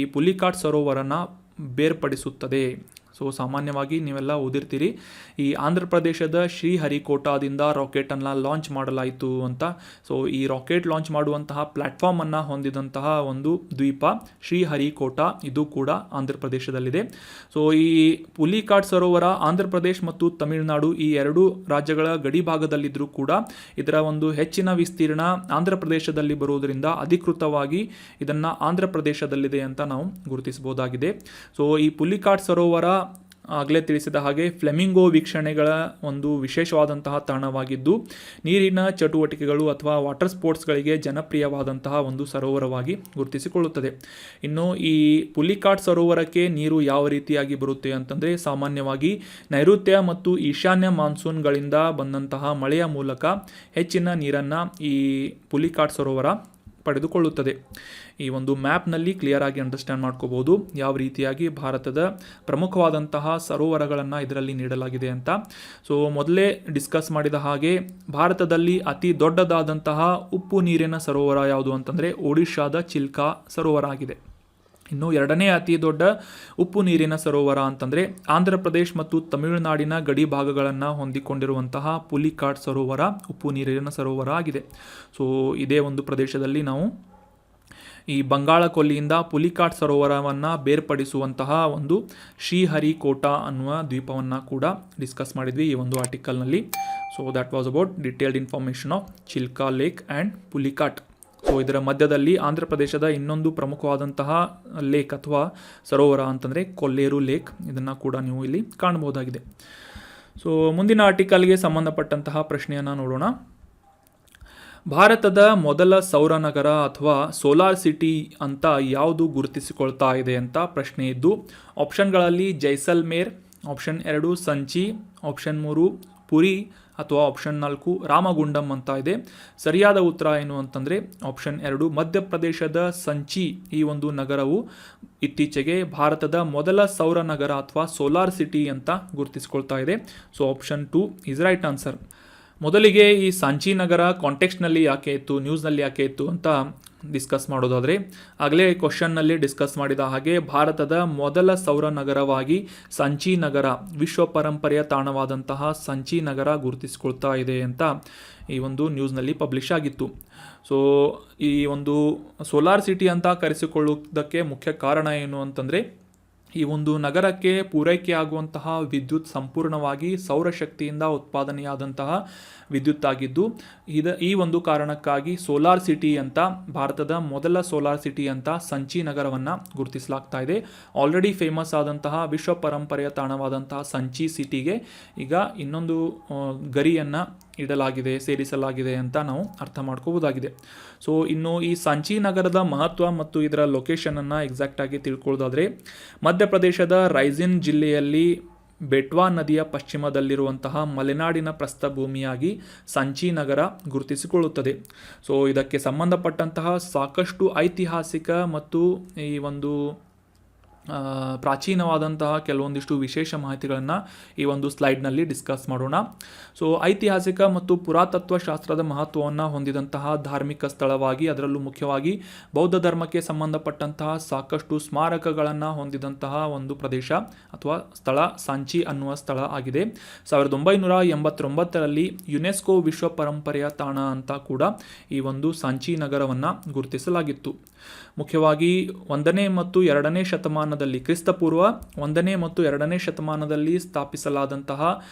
ಈ ಪುಲಿಕಾಟ್ ಸರೋವರನ ಬೇರ್ಪಡಿಸುತ್ತದೆ. ಸೊ ಸಾಮಾನ್ಯವಾಗಿ ನೀವೆಲ್ಲ ಓದಿರ್ತೀರಿ, ಈ ಆಂಧ್ರ ಪ್ರದೇಶದ ಶ್ರೀಹರಿಕೋಟಾದಿಂದ ರಾಕೆಟನ್ನು ಲಾಂಚ್ ಮಾಡಲಾಯಿತು ಅಂತ. ಸೊ ಈ ರಾಕೆಟ್ ಲಾಂಚ್ ಮಾಡುವಂತಹ ಪ್ಲ್ಯಾಟ್ಫಾರ್ಮನ್ನು ಹೊಂದಿದಂತಹ ಒಂದು ದ್ವೀಪ ಶ್ರೀಹರಿಕೋಟಾ, ಇದು ಕೂಡ ಆಂಧ್ರ ಪ್ರದೇಶದಲ್ಲಿದೆ. ಸೊ ಈ ಪುಲಿಕಾಟ್ ಸರೋವರ ಆಂಧ್ರ ಪ್ರದೇಶ್ ಮತ್ತು ತಮಿಳುನಾಡು ಈ 2 ರಾಜ್ಯಗಳ ಗಡಿ ಭಾಗದಲ್ಲಿದ್ದರೂ ಕೂಡ ಇದರ ಒಂದು ಹೆಚ್ಚಿನ ವಿಸ್ತೀರ್ಣ ಆಂಧ್ರ ಪ್ರದೇಶದಲ್ಲಿ ಬರುವುದರಿಂದ ಅಧಿಕೃತವಾಗಿ ಇದನ್ನು ಆಂಧ್ರ ಪ್ರದೇಶದಲ್ಲಿದೆ ಅಂತ ನಾವು ಗುರುತಿಸಬಹುದಾಗಿದೆ. ಸೊ ಈ ಪುಲಿಕಾಟ್ ಸರೋವರ ಆಗಲೇ ತಿಳಿಸಿದ ಹಾಗೆ ಫ್ಲೆಮಿಂಗೋ ವೀಕ್ಷಣೆಗಳ ಒಂದು ವಿಶೇಷವಾದಂತಹ ತಾಣವಾಗಿದ್ದು ನೀರಿನ ಚಟುವಟಿಕೆಗಳು ಅಥವಾ ವಾಟರ್ ಸ್ಪೋರ್ಟ್ಸ್ಗಳಿಗೆ ಜನಪ್ರಿಯವಾದಂತಹ ಒಂದು ಸರೋವರವಾಗಿ ಗುರುತಿಸಿಕೊಳ್ಳುತ್ತದೆ. ಇನ್ನು ಈ ಪುಲಿಕಾಟ್ ಸರೋವರಕ್ಕೆ ನೀರು ಯಾವ ರೀತಿಯಾಗಿ ಬರುತ್ತೆ ಅಂತಂದರೆ ಸಾಮಾನ್ಯವಾಗಿ ನೈಋತ್ಯ ಮತ್ತು ಈಶಾನ್ಯ ಮಾನ್ಸೂನ್ಗಳಿಂದ ಬಂದಂತಹ ಮಳೆಯ ಮೂಲಕ ಹೆಚ್ಚಿನ ನೀರನ್ನು ಈ ಪುಲಿಕಾಟ್ ಸರೋವರ ಪಡೆದುಕೊಳ್ಳುತ್ತದೆ. ಈ ಒಂದು ಮ್ಯಾಪ್ನಲ್ಲಿ ಕ್ಲಿಯರ್ ಆಗಿ ಅಂಡರ್ಸ್ಟ್ಯಾಂಡ್ ಮಾಡ್ಕೋಬಹುದು ಯಾವ ರೀತಿಯಾಗಿ ಭಾರತದ ಪ್ರಮುಖವಾದಂತಹ ಸರೋವರಗಳನ್ನು ಇದರಲ್ಲಿ ನೀಡಲಾಗಿದೆ ಅಂತ. ಸೊ ಮೊದಲೇ ಡಿಸ್ಕಸ್ ಮಾಡಿದ ಹಾಗೆ ಭಾರತದಲ್ಲಿ ಅತಿ ದೊಡ್ಡದಾದಂತಹ ಉಪ್ಪು ನೀರಿನ ಸರೋವರ ಯಾವುದು ಅಂತಂದರೆ ಒಡಿಶಾದ ಚಿಲ್ಕಾ ಸರೋವರ ಆಗಿದೆ. ಇನ್ನು ಎರಡನೇ ಅತಿ ದೊಡ್ಡ ಉಪ್ಪು ನೀರಿನ ಸರೋವರ ಅಂತಂದರೆ ಆಂಧ್ರ ಪ್ರದೇಶ್ ಮತ್ತು ತಮಿಳುನಾಡಿನ ಗಡಿ ಭಾಗಗಳನ್ನು ಹೊಂದಿಕೊಂಡಿರುವಂತಹ ಪುಲಿಕಾಟ್ ಸರೋವರ ಉಪ್ಪು ನೀರಿನ ಸರೋವರ ಆಗಿದೆ. ಸೊ ಇದೇ ಒಂದು ಪ್ರದೇಶದಲ್ಲಿ ನಾವು ಈ ಬಂಗಾಳ ಕೊಲ್ಲಿಯಿಂದ ಪುಲಿಕಾಟ್ ಸರೋವರವನ್ನು ಬೇರ್ಪಡಿಸುವಂತಹ ಒಂದು ಶ್ರೀಹರಿಕೋಟಾ ಅನ್ನುವ ದ್ವೀಪವನ್ನು ಕೂಡ ಡಿಸ್ಕಸ್ ಮಾಡಿದ್ವಿ ಈ ಒಂದು ಆರ್ಟಿಕಲ್ನಲ್ಲಿ. So that was about detailed information of Chilka lake and Pulicat. So ಇದರ ಮಧ್ಯದಲ್ಲಿ ಆಂಧ್ರ ಪ್ರದೇಶದ ಇನ್ನೊಂದು ಪ್ರಮುಖವಾದಂತಹ ಲೇಕ್ ಅಥವಾ ಸರೋವರ ಅಂತಂದರೆ ಕೊಲ್ಲೇರು ಲೇಕ್, ಇದನ್ನು ಕೂಡ ನೀವು ಇಲ್ಲಿ ಕಾಣಬಹುದಾಗಿದೆ. ಸೊ ಮುಂದಿನ ಆರ್ಟಿಕಲ್ಗೆ ಸಂಬಂಧಪಟ್ಟಂತಹ ಪ್ರಶ್ನೆಯನ್ನು ನೋಡೋಣ. ಭಾರತದ ಮೊದಲ ಸೌರ ನಗರ ಅಥವಾ ಸೋಲಾರ್ ಸಿಟಿ ಅಂತ ಯಾವುದು ಗುರುತಿಸಿಕೊಳ್ತಾ ಇದೆ ಅಂತ ಪ್ರಶ್ನೆ ಇದ್ದು, ಆಪ್ಷನ್ಗಳಲ್ಲಿ ಜೈಸಲ್ಮೇರ್, ಆಪ್ಷನ್ 2 ಸಂಚಿ, ಆಪ್ಷನ್ 3 ಪುರಿ ಅಥವಾ ಆಪ್ಷನ್ 4 ರಾಮಗುಂಡಂ ಅಂತ ಇದೆ. ಸರಿಯಾದ ಉತ್ತರ ಏನು ಅಂತಂದರೆ ಆಪ್ಷನ್ 2 ಮಧ್ಯಪ್ರದೇಶದ ಸಂಚಿ ಈ ಒಂದು ನಗರವು ಇತ್ತೀಚೆಗೆ ಭಾರತದ ಮೊದಲ ಸೌರ ನಗರ ಅಥವಾ ಸೋಲಾರ್ ಸಿಟಿ ಅಂತ ಗುರುತಿಸಿಕೊಳ್ತಾ ಇದೆ. So option 2 is right answer. ಮೊದಲಿಗೆ ಈ ಸಂಚಿ ನಗರ ಕಾಂಟೆಕ್ಸ್ಟ್ನಲ್ಲಿ ಯಾಕೆ ಇತ್ತು, ನ್ಯೂಸ್ನಲ್ಲಿ ಯಾಕೆ ಇತ್ತು ಅಂತ ಡಿಸ್ಕಸ್ ಮಾಡೋದಾದರೆ, ಆಗಲೇ ಕ್ವಶನ್ನಲ್ಲಿ ಡಿಸ್ಕಸ್ ಮಾಡಿದ ಹಾಗೆ ಭಾರತದ ಮೊದಲ ಸೌರ ನಗರವಾಗಿ ಸಂಚಿ ನಗರ, ವಿಶ್ವ ಪರಂಪರೆಯ ತಾಣವಾದಂತಹ ಸಂಚಿ ನಗರ ಗುರುತಿಸಿಕೊಳ್ತಾ ಇದೆ ಅಂತ ಈ ಒಂದು ನ್ಯೂಸ್ನಲ್ಲಿ ಪಬ್ಲಿಷ್ ಆಗಿತ್ತು. ಸೊ ಈ ಒಂದು ಸೋಲಾರ್ ಸಿಟಿ ಅಂತ ಕರೆಸಿಕೊಳ್ಳುವುದಕ್ಕೆ ಮುಖ್ಯ ಕಾರಣ ಏನು ಅಂತಂದರೆ, ಈ ಒಂದು ನಗರಕ್ಕೆ ಪೂರೈಕೆ ಆಗುವಂತಹ ವಿದ್ಯುತ್ ಸಂಪೂರ್ಣವಾಗಿ ಸೌರಶಕ್ತಿಯಿಂದ ಉತ್ಪಾದನೆಯಾದಂತಹ ವಿದ್ಯುತ್ ಆಗಿದ್ದು, ಈ ಒಂದು ಕಾರಣಕ್ಕಾಗಿ ಸೋಲಾರ್ ಸಿಟಿ ಅಂತ, ಭಾರತದ ಮೊದಲ ಸೋಲಾರ್ ಸಿಟಿ ಅಂತ ಸಂಚಿ ನಗರವನ್ನು ಗುರುತಿಸಲಾಗ್ತಾ ಇದೆ. ಆಲ್ರೆಡಿ ಫೇಮಸ್ ಆದಂತಹ ವಿಶ್ವ ಪರಂಪರೆಯ ತಾಣವಾದಂತಹ ಸಂಚಿ ಸಿಟಿಗೆ ಈಗ ಇನ್ನೊಂದು ಗರಿಯನ್ನು ಸೇರಿಸಲಾಗಿದೆ ಅಂತ ನಾವು ಅರ್ಥ ಮಾಡ್ಕೋಬೋದಾಗಿದೆ. ಸೊ ಇನ್ನು ಈ ಸಂಚಿ ನಗರದ ಮಹತ್ವ ಮತ್ತು ಇದರ ಲೊಕೇಶನನ್ನು ಎಕ್ಸಾಕ್ಟಾಗಿ ತಿಳ್ಕೊಳ್ಳೋದಾದರೆ, ಮಧ್ಯಪ್ರದೇಶದ ರೈಸಿನ್ ಜಿಲ್ಲೆಯಲ್ಲಿ ಬೆಟ್ವಾ ನದಿಯ ಪಶ್ಚಿಮದಲ್ಲಿರುವಂತಹ ಮಲೆನಾಡಿನ ಪ್ರಸ್ಥಭೂಮಿಯಾಗಿ ಸಂಚಿ ನಗರ ಗುರುತಿಸಿಕೊಳ್ಳುತ್ತದೆ. ಸೊ ಇದಕ್ಕೆ ಸಂಬಂಧಪಟ್ಟಂತಹ ಸಾಕಷ್ಟು ಐತಿಹಾಸಿಕ ಮತ್ತು ಈ ಒಂದು ಪ್ರಾಚೀನವಾದಂತಹ ಕೆಲವೊಂದಿಷ್ಟು ವಿಶೇಷ ಮಾಹಿತಿಗಳನ್ನು ಈ ಒಂದು ಸ್ಲೈಡ್ನಲ್ಲಿ ಡಿಸ್ಕಸ್ ಮಾಡೋಣ. ಸೊ ಐತಿಹಾಸಿಕ ಮತ್ತು ಪುರಾತತ್ವ ಶಾಸ್ತ್ರದ ಮಹತ್ವವನ್ನು ಹೊಂದಿದಂತಹ ಧಾರ್ಮಿಕ ಸ್ಥಳವಾಗಿ, ಅದರಲ್ಲೂ ಮುಖ್ಯವಾಗಿ ಬೌದ್ಧ ಧರ್ಮಕ್ಕೆ ಸಂಬಂಧಪಟ್ಟಂತಹ ಸಾಕಷ್ಟು ಸ್ಮಾರಕಗಳನ್ನು ಹೊಂದಿದಂತಹ ಒಂದು ಪ್ರದೇಶ ಅಥವಾ ಸ್ಥಳ ಸಂಚಿ ಅನ್ನುವ ಸ್ಥಳ ಆಗಿದೆ. 1989ರಲ್ಲಿ ಯುನೆಸ್ಕೋ ವಿಶ್ವ ಪರಂಪರೆಯ ತಾಣ ಅಂತ ಕೂಡ ಈ ಒಂದು ಸಂಚಿ ನಗರವನ್ನು ಗುರುತಿಸಲಾಗಿತ್ತು. ಮುಖ್ಯವಾಗಿ 1ನೇ ಮತ್ತು 2ನೇ ಶತಮಾನದಲ್ಲಿ, ಕ್ರಿಸ್ತಪೂರ್ವ 1ನೇ ಮತ್ತು 2ನೇ ಶತಮಾನದಲ್ಲಿ ಸ್ಥಾಪಿಸಲಾದಂತಹ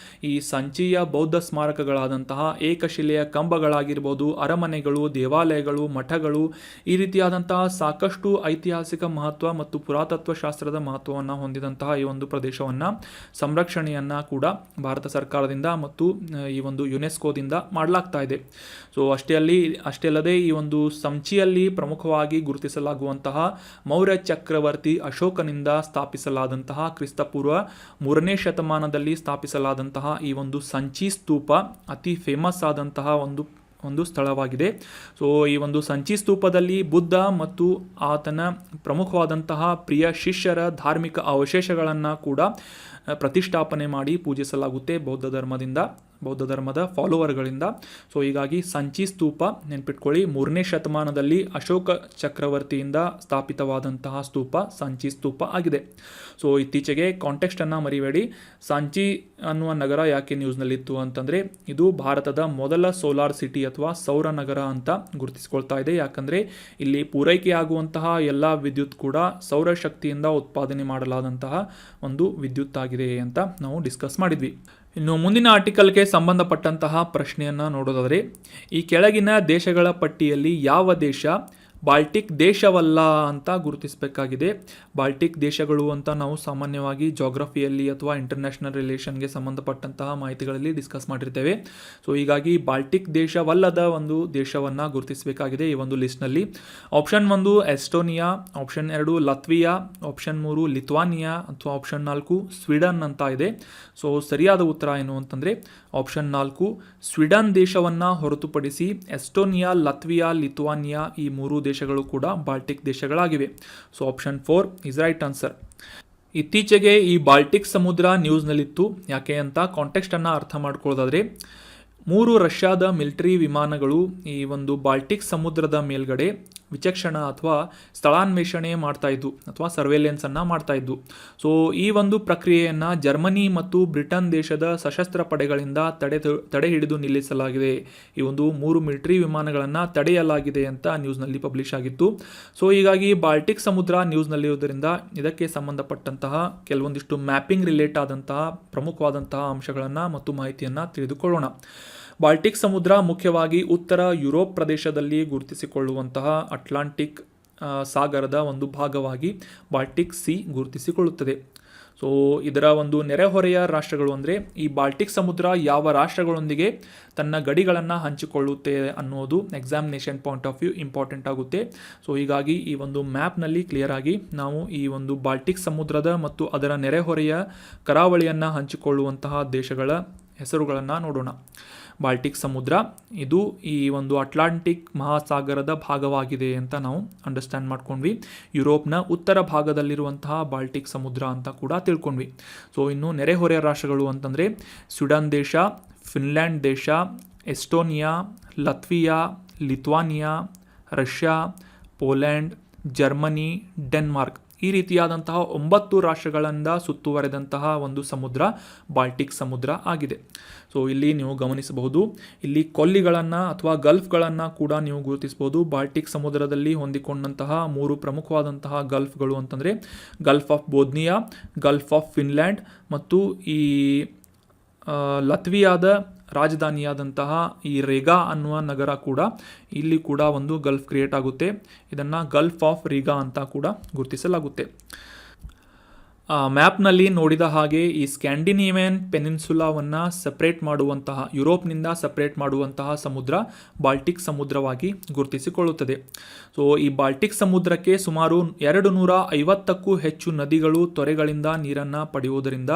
ಈ ಸಂಚಿಯ ಬೌದ್ಧ ಸ್ಮಾರಕಗಳಾದಂತಹ ಏಕಶಿಲೆಯ ಕಂಬಗಳಾಗಿರ್ಬೋದು, ಅರಮನೆಗಳು, ದೇವಾಲಯಗಳು, ಮಠಗಳು, ಈ ರೀತಿಯಾದಂತಹ ಸಾಕಷ್ಟು ಐತಿಹಾಸಿಕ ಮಹತ್ವ ಮತ್ತು ಪುರಾತತ್ವ ಶಾಸ್ತ್ರದ ಮಹತ್ವವನ್ನು ಹೊಂದಿದಂತಹ ಈ ಒಂದು ಪ್ರದೇಶವನ್ನು ಸಂರಕ್ಷಣೆಯನ್ನು ಕೂಡ ಭಾರತ ಸರ್ಕಾರದಿಂದ ಮತ್ತು ಈ ಒಂದು ಯುನೆಸ್ಕೋದಿಂದ ಮಾಡಲಾಗ್ತಾ ಇದೆ. ಸೊ ಅಷ್ಟೇ ಅಲ್ಲದೆ ಈ ಒಂದು ಸಂಚಿಯಲ್ಲಿ ಪ್ರಮುಖವಾಗಿ ಗುರುತಿಸಲಾಗುವಂತಹ ಮೌರ್ಯ ಚಕ್ರವರ್ತಿ ಅಶೋಕನಿಂದ ಸ್ಥಾಪಿಸಲಾದಂತಹ ಕ್ರಿಸ್ತಪೂರ್ವ 3ನೇ ಶತಮಾನದಲ್ಲಿ ಸ್ಥಾಪಿಸಲಾದಂತಹ ಈ ಒಂದು ಸಂಚಿ ಸ್ತೂಪ ಅತಿ ಫೇಮಸ್ ಆದಂತಹ ಒಂದು ಸ್ಥಳವಾಗಿದೆ. ಸೊ ಈ ಒಂದು ಸಂಚಿ ಸ್ತೂಪದಲ್ಲಿ ಬುದ್ಧ ಮತ್ತು ಆತನ ಪ್ರಮುಖವಾದಂತಹ ಪ್ರಿಯ ಶಿಷ್ಯರ ಧಾರ್ಮಿಕ ಅವಶೇಷಗಳನ್ನು ಕೂಡ ಪ್ರತಿಷ್ಠಾಪನೆ ಮಾಡಿ ಪೂಜಿಸಲಾಗುತ್ತೆ ಬೌದ್ಧ ಧರ್ಮದ ಫಾಲೋವರ್ಗಳಿಂದ. ಸೊ ಹೀಗಾಗಿ ಸಂಚಿ ಸ್ತೂಪ ನೆನ್ಪಿಟ್ಕೊಳ್ಳಿ, 3ನೇ ಶತಮಾನದಲ್ಲಿ ಅಶೋಕ ಚಕ್ರವರ್ತಿಯಿಂದ ಸ್ಥಾಪಿತವಾದಂತಹ ಸ್ತೂಪ ಸಂಚಿ ಸ್ತೂಪ ಆಗಿದೆ. ಸೊ ಇತ್ತೀಚೆಗೆ ಕಾಂಟೆಕ್ಸ್ಟನ್ನು ಮರಿಬೇಡಿ, ಸಂಚಿ ಅನ್ನುವ ನಗರ ಯಾಕೆ ನ್ಯೂಸ್ನಲ್ಲಿತ್ತು ಅಂತಂದರೆ, ಇದು ಭಾರತದ ಮೊದಲ ಸೋಲಾರ್ ಸಿಟಿ ಅಥವಾ ಸೌರ ನಗರ ಅಂತ ಗುರುತಿಸಿಕೊಳ್ತಾ ಇದೆ. ಯಾಕಂದರೆ ಇಲ್ಲಿ ಪೂರೈಕೆಯಾಗುವಂತಹ ಎಲ್ಲ ವಿದ್ಯುತ್ ಕೂಡ ಸೌರಶಕ್ತಿಯಿಂದ ಉತ್ಪಾದನೆ ಮಾಡಲಾದಂತಹ ಒಂದು ವಿದ್ಯುತ್ ಆಗಿದೆ ಅಂತ ನಾವು ಡಿಸ್ಕಸ್ ಮಾಡಿದ್ವಿ. ಇನ್ನು ಮುಂದಿನ ಆರ್ಟಿಕಲ್ಗೆ ಸಂಬಂಧಪಟ್ಟಂತಹ ಪ್ರಶ್ನೆಯನ್ನು ನೋಡೋದಾದರೆ, ಈ ಕೆಳಗಿನ ದೇಶಗಳ ಪಟ್ಟಿಯಲ್ಲಿ ಯಾವ ದೇಶ ಬಾಲ್ಟಿಕ್ ದೇಶವಲ್ಲ ಅಂತ ಗುರುತಿಸಬೇಕಾಗಿದೆ. ಬಾಲ್ಟಿಕ್ ದೇಶಗಳು ಅಂತ ನಾವು ಸಾಮಾನ್ಯವಾಗಿ ಜಾಗ್ರಫಿಯಲ್ಲಿ ಅಥವಾ ಇಂಟರ್ನ್ಯಾಷನಲ್ ರಿಲೇಷನ್ಗೆ ಸಂಬಂಧಪಟ್ಟಂತಹ ಮಾಹಿತಿಗಳಲ್ಲಿ ಡಿಸ್ಕಸ್ ಮಾಡಿರ್ತೇವೆ. ಸೊ ಹೀಗಾಗಿ ಬಾಲ್ಟಿಕ್ ದೇಶವಲ್ಲದ ಒಂದು ದೇಶವನ್ನು ಗುರುತಿಸಬೇಕಾಗಿದೆ ಈ ಒಂದು ಲಿಸ್ಟ್ನಲ್ಲಿ. ಆಪ್ಷನ್ 1 ಎಸ್ಟೋನಿಯಾ, ಆಪ್ಷನ್ 2 ಲತ್ವಿಯಾ, ಆಪ್ಷನ್ 3 ಲಿಥುವಾನಿಯಾ ಅಥವಾ ಆಪ್ಷನ್ 4 ಸ್ವೀಡನ್ ಅಂತ ಇದೆ. ಸೊ ಸರಿಯಾದ ಉತ್ತರ ಏನು ಅಂತಂದರೆ ಆಪ್ಷನ್ 4 ಸ್ವೀಡನ್ ದೇಶವನ್ನು ಹೊರತುಪಡಿಸಿ ಎಸ್ಟೋನಿಯಾ, ಲತ್ವಿಯಾ, ಲಿಥುವಾನಿಯಾ ಈ 3 ದೇಶಗಳು ಕೂಡ ಬಾಲ್ಟಿಕ್ ದೇಶಗಳಾಗಿವೆ. So option 4 is right answer. ಇತ್ತೀಚೆಗೆ ಈ ಬಾಲ್ಟಿಕ್ ಸಮುದ್ರ ನ್ಯೂಸ್ನಲ್ಲಿತ್ತು. ಯಾಕೆ ಅಂತ ಕಾಂಟೆಕ್ಸ್ಟನ್ನು ಅರ್ಥ ಮಾಡ್ಕೊಳ್ಳೋದಾದರೆ, 3 ರಷ್ಯಾದ ಮಿಲಿಟರಿ ವಿಮಾನಗಳು ಈ ಒಂದು ಬಾಲ್ಟಿಕ್ ಸಮುದ್ರದ ಮೇಲ್ಗಡೆ ವಿಚಕ್ಷಣ ಅಥವಾ ಸ್ಥಳಾನ್ವೇಷಣೆ ಮಾಡ್ತಾಯಿದ್ವು ಅಥವಾ ಸರ್ವೇಲೆನ್ಸನ್ನು ಮಾಡ್ತಾಯಿದ್ವು. ಈ ಒಂದು ಪ್ರಕ್ರಿಯೆಯನ್ನು ಜರ್ಮನಿ ಮತ್ತು ಬ್ರಿಟನ್ ದೇಶದ ಸಶಸ್ತ್ರ ಪಡೆಗಳಿಂದ ತಡೆ ಹಿಡಿದು ನಿಲ್ಲಿಸಲಾಗಿದೆ. ಈ ಒಂದು 3 ಮಿಲಿಟರಿ ವಿಮಾನಗಳನ್ನು ತಡೆಯಲಾಗಿದೆ ಅಂತ ನ್ಯೂಸ್ನಲ್ಲಿ ಪಬ್ಲಿಷ್ ಆಗಿತ್ತು. ಹೀಗಾಗಿ ಬಾಲ್ಟಿಕ್ ಸಮುದ್ರ ನ್ಯೂಸ್ನಲ್ಲಿರುವುದರಿಂದ ಇದಕ್ಕೆ ಸಂಬಂಧಪಟ್ಟಂತಹ ಕೆಲವೊಂದಿಷ್ಟು ಮ್ಯಾಪಿಂಗ್ ರಿಲೇಟ್ ಆದಂತಹ ಪ್ರಮುಖವಾದಂತಹ ಅಂಶಗಳನ್ನು ಮತ್ತು ಮಾಹಿತಿಯನ್ನು ತಿಳಿದುಕೊಳ್ಳೋಣ. ಬಾಲ್ಟಿಕ್ ಸಮುದ್ರ ಮುಖ್ಯವಾಗಿ ಉತ್ತರ ಯುರೋಪ್ ಪ್ರದೇಶದಲ್ಲಿ ಗುರುತಿಸಿಕೊಳ್ಳುವಂತಹ ಅಟ್ಲಾಂಟಿಕ್ ಸಾಗರದ ಒಂದು ಭಾಗವಾಗಿ ಬಾಲ್ಟಿಕ್ ಸಿ ಗುರುತಿಸಿಕೊಳ್ಳುತ್ತದೆ. ಇದರ ಒಂದು ನೆರೆಹೊರೆಯ ರಾಷ್ಟ್ರಗಳು ಅಂದರೆ ಈ ಬಾಲ್ಟಿಕ್ ಸಮುದ್ರ ಯಾವ ರಾಷ್ಟ್ರಗಳೊಂದಿಗೆ ತನ್ನ ಗಡಿಗಳನ್ನು ಹಂಚಿಕೊಳ್ಳುತ್ತೆ ಅನ್ನೋದು examination point of view important ಆಗುತ್ತೆ. ಹೀಗಾಗಿ ಈ ಒಂದು ಮ್ಯಾಪ್ನಲ್ಲಿ ಕ್ಲಿಯರ್ ಆಗಿ ನಾವು ಈ ಒಂದು ಬಾಲ್ಟಿಕ್ ಸಮುದ್ರದ ಮತ್ತು ಅದರ ನೆರೆಹೊರೆಯ ಕರಾವಳಿಯನ್ನು ಹಂಚಿಕೊಳ್ಳುವಂತಹ ದೇಶಗಳ ಹೆಸರುಗಳನ್ನು ನೋಡೋಣ. ಬಾಲ್ಟಿಕ್ ಸಮುದ್ರ ಇದು ಈ ಒಂದು ಅಟ್ಲಾಂಟಿಕ್ ಮಹಾಸಾಗರದ ಭಾಗವಾಗಿದೆ ಅಂತ ನಾವು ಅಂಡರ್ಸ್ಟ್ಯಾಂಡ್ ಮಾಡ್ಕೊಂಡ್ವಿ. ಯುರೋಪ್ನ ಉತ್ತರ ಭಾಗದಲ್ಲಿರುವಂತಹ ಬಾಲ್ಟಿಕ್ ಸಮುದ್ರ ಅಂತ ಕೂಡ ತಿಳ್ಕೊಂಡ್ವಿ. ಇನ್ನು ನೆರೆಹೊರೆಯ ರಾಷ್ಟ್ರಗಳು ಅಂತಂದರೆ ಸ್ವೀಡನ್ ದೇಶ, ಫಿನ್ಲ್ಯಾಂಡ್ ದೇಶ, Estonia, Latvia, Lithuania, Russia, Poland, Germany, Denmark ಈ ರೀತಿಯಾದಂತಹ 9 ರಾಷ್ಟ್ರಗಳಿಂದ ಸುತ್ತುವರೆದಂತಹ ಒಂದು ಸಮುದ್ರ ಬಾಲ್ಟಿಕ್ ಸಮುದ್ರ ಆಗಿದೆ. ಇಲ್ಲಿ ನೀವು ಗಮನಿಸಬಹುದು, ಇಲ್ಲಿ ಕೊಲ್ಲಿಗಳನ್ನು ಅಥವಾ ಗಲ್ಫ್ಗಳನ್ನು ಕೂಡ ನೀವು ಗುರುತಿಸಬಹುದು. ಬಾಲ್ಟಿಕ್ ಸಮುದ್ರದಲ್ಲಿ ಹೊಂದಿಕೊಂಡಂತಹ 3 ಪ್ರಮುಖವಾದಂತಹ ಗಲ್ಫ್ಗಳು ಅಂತಂದರೆ gulf of Bothnia, gulf of Finland ಮತ್ತು ಈ ಲತ್ವಿಯಾದ ರಾಜಧಾನಿಯಾದಂತಹ ಈ ರೇಗಾ ಅನ್ನುವ ನಗರ ಕೂಡ ಇಲ್ಲಿ ಕೂಡ ಒಂದು ಗಲ್ಫ್ ಕ್ರಿಯೇಟ್ ಆಗುತ್ತೆ. ಇದನ್ನು ಗಲ್ಫ್ ಆಫ್ ರಿಗಾ ಅಂತ ಕೂಡ ಗುರುತಿಸಲಾಗುತ್ತೆ. ಮ್ಯಾಪ್ನಲ್ಲಿ ನೋಡಿದ ಹಾಗೆ ಈ ಸ್ಕ್ಯಾಂಡಿನೇವಿಯನ್ ಪೆನಿನ್ಸುಲಾವನ್ನು ಸಪ್ರೇಟ್ ಮಾಡುವಂತಹ, ಯುರೋಪ್ನಿಂದ ಸಪ್ರೇಟ್ ಮಾಡುವಂತಹ ಸಮುದ್ರ ಬಾಲ್ಟಿಕ್ ಸಮುದ್ರವಾಗಿ ಗುರುತಿಸಿಕೊಳ್ಳುತ್ತದೆ. ಈ ಬಾಲ್ಟಿಕ್ ಸಮುದ್ರಕ್ಕೆ ಸುಮಾರು 250ಕ್ಕೂ ಹೆಚ್ಚು ನದಿಗಳು, ತೊರೆಗಳಿಂದ ನೀರನ್ನು ಪಡೆಯುವುದರಿಂದ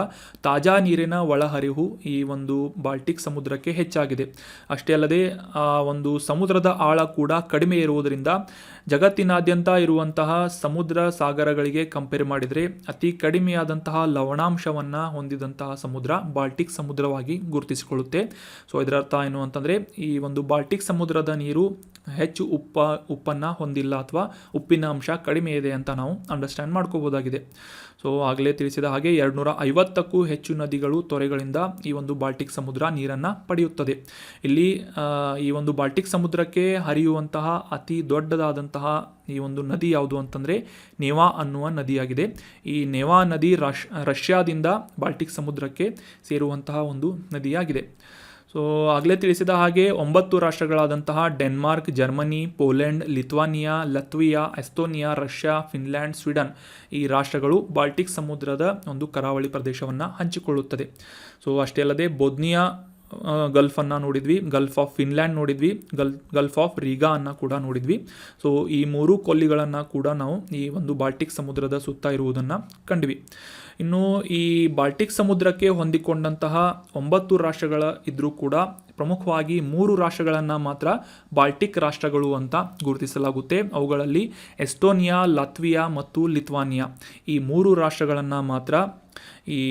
ತಾಜಾ ನೀರಿನ ಒಳಹರಿವು ಈ ಒಂದು ಬಾಲ್ಟಿಕ್ ಸಮುದ್ರಕ್ಕೆ ಹೆಚ್ಚಾಗಿದೆ. ಅಷ್ಟೇ ಅಲ್ಲದೆ ಒಂದು ಸಮುದ್ರದ ಆಳ ಕೂಡ ಕಡಿಮೆ ಇರುವುದರಿಂದ ಜಗತ್ತಿನಾದ್ಯಂತ ಇರುವಂತಹ ಸಮುದ್ರ ಸಾಗರಗಳಿಗೆ ಕಂಪೇರ್ ಮಾಡಿದರೆ ಅತಿ ಕಡಿಮೆಯಾದಂತಹ ಲವಣಾಂಶವನ್ನು ಹೊಂದಿದಂತಹ ಸಮುದ್ರ ಬಾಲ್ಟಿಕ್ ಸಮುದ್ರವಾಗಿ ಗುರುತಿಸಿಕೊಳ್ಳುತ್ತೆ. ಇದರರ್ಥ ಏನು ಅಂತಂದರೆ ಈ ಒಂದು ಬಾಲ್ಟಿಕ್ ಸಮುದ್ರದ ನೀರು ಹೆಚ್ಚು ಉಪ್ಪನ್ನು ಹೊಂದಿಲ್ಲ ಅಥವಾ ಉಪ್ಪಿನ ಅಂಶ ಕಡಿಮೆ ಇದೆ ಅಂತ ನಾವು ಅಂಡರ್ಸ್ಟ್ಯಾಂಡ್ ಮಾಡ್ಕೋಬೋದಾಗಿದೆ. ಆಗಲೇ ತಿಳಿಸಿದ ಹಾಗೆ 250ಕ್ಕೂ ಹೆಚ್ಚು ನದಿಗಳು, ತೊರೆಗಳಿಂದ ಈ ಒಂದು ಬಾಲ್ಟಿಕ್ ಸಮುದ್ರ ನೀರನ್ನು ಪಡೆಯುತ್ತದೆ. ಇಲ್ಲಿ ಈ ಒಂದು ಬಾಲ್ಟಿಕ್ ಸಮುದ್ರಕ್ಕೆ ಹರಿಯುವಂತಹ ಅತಿ ದೊಡ್ಡದಾದಂತಹ ಈ ಒಂದು ನದಿ ಯಾವುದು ಅಂತಂದರೆ ನೇವಾ ಅನ್ನುವ ನದಿಯಾಗಿದೆ. ಈ ನೇವಾ ನದಿ ರಷ್ಯಾದಿಂದ ಬಾಲ್ಟಿಕ್ ಸಮುದ್ರಕ್ಕೆ ಸೇರುವಂತಹ ಒಂದು ನದಿಯಾಗಿದೆ. ಆಗಲೇ ತಿಳಿಸಿದ ಹಾಗೆ 9 ರಾಷ್ಟ್ರಗಳಾದಂತಹ Denmark, Germany, Poland, Lithuania, Latvia, Estonia, Russia, Finland, Sweden ಈ ರಾಷ್ಟ್ರಗಳು ಬಾಲ್ಟಿಕ್ ಸಮುದ್ರದ ಒಂದು ಕರಾವಳಿ ಪ್ರದೇಶವನ್ನು ಹಂಚಿಕೊಳ್ಳುತ್ತದೆ. ಅಷ್ಟೇ ಅಲ್ಲದೆ ಬೋಧ್ನಿಯಾ ಗಲ್ಫನ್ನು ನೋಡಿದ್ವಿ, ಗಲ್ಫ್ ಆಫ್ ಫಿನ್ಲ್ಯಾಂಡ್ ನೋಡಿದ್ವಿ, ಗಲ್ಫ್ ಆಫ್ ರಿಗಾ ಅನ್ನು ಕೂಡ ನೋಡಿದ್ವಿ. ಈ 3 ಕೊಲ್ಲಿಗಳನ್ನು ಕೂಡ ನಾವು ಈ ಒಂದು ಬಾಲ್ಟಿಕ್ ಸಮುದ್ರದ ಸುತ್ತ ಇರುವುದನ್ನು ಕಂಡ್ವಿ. ಇನ್ನು ಈ ಬಾಲ್ಟಿಕ್ ಸಮುದ್ರಕ್ಕೆ ಹೊಂದಿಕೊಂಡಂತಹ 9 ರಾಷ್ಟ್ರಗಳ ಇದ್ರೂ ಕೂಡ ಪ್ರಮುಖವಾಗಿ 3 ರಾಷ್ಟ್ರಗಳನ್ನು ಮಾತ್ರ ಬಾಲ್ಟಿಕ್ ರಾಷ್ಟ್ರಗಳು ಅಂತ ಗುರುತಿಸಲಾಗುತ್ತೆ. ಅವುಗಳಲ್ಲಿ ಎಸ್ಟೋನಿಯಾ, ಲತ್ವಿಯಾ ಮತ್ತು ಲಿಥುವಾನಿಯಾ ಈ 3 ರಾಷ್ಟ್ರಗಳನ್ನು ಮಾತ್ರ ಈ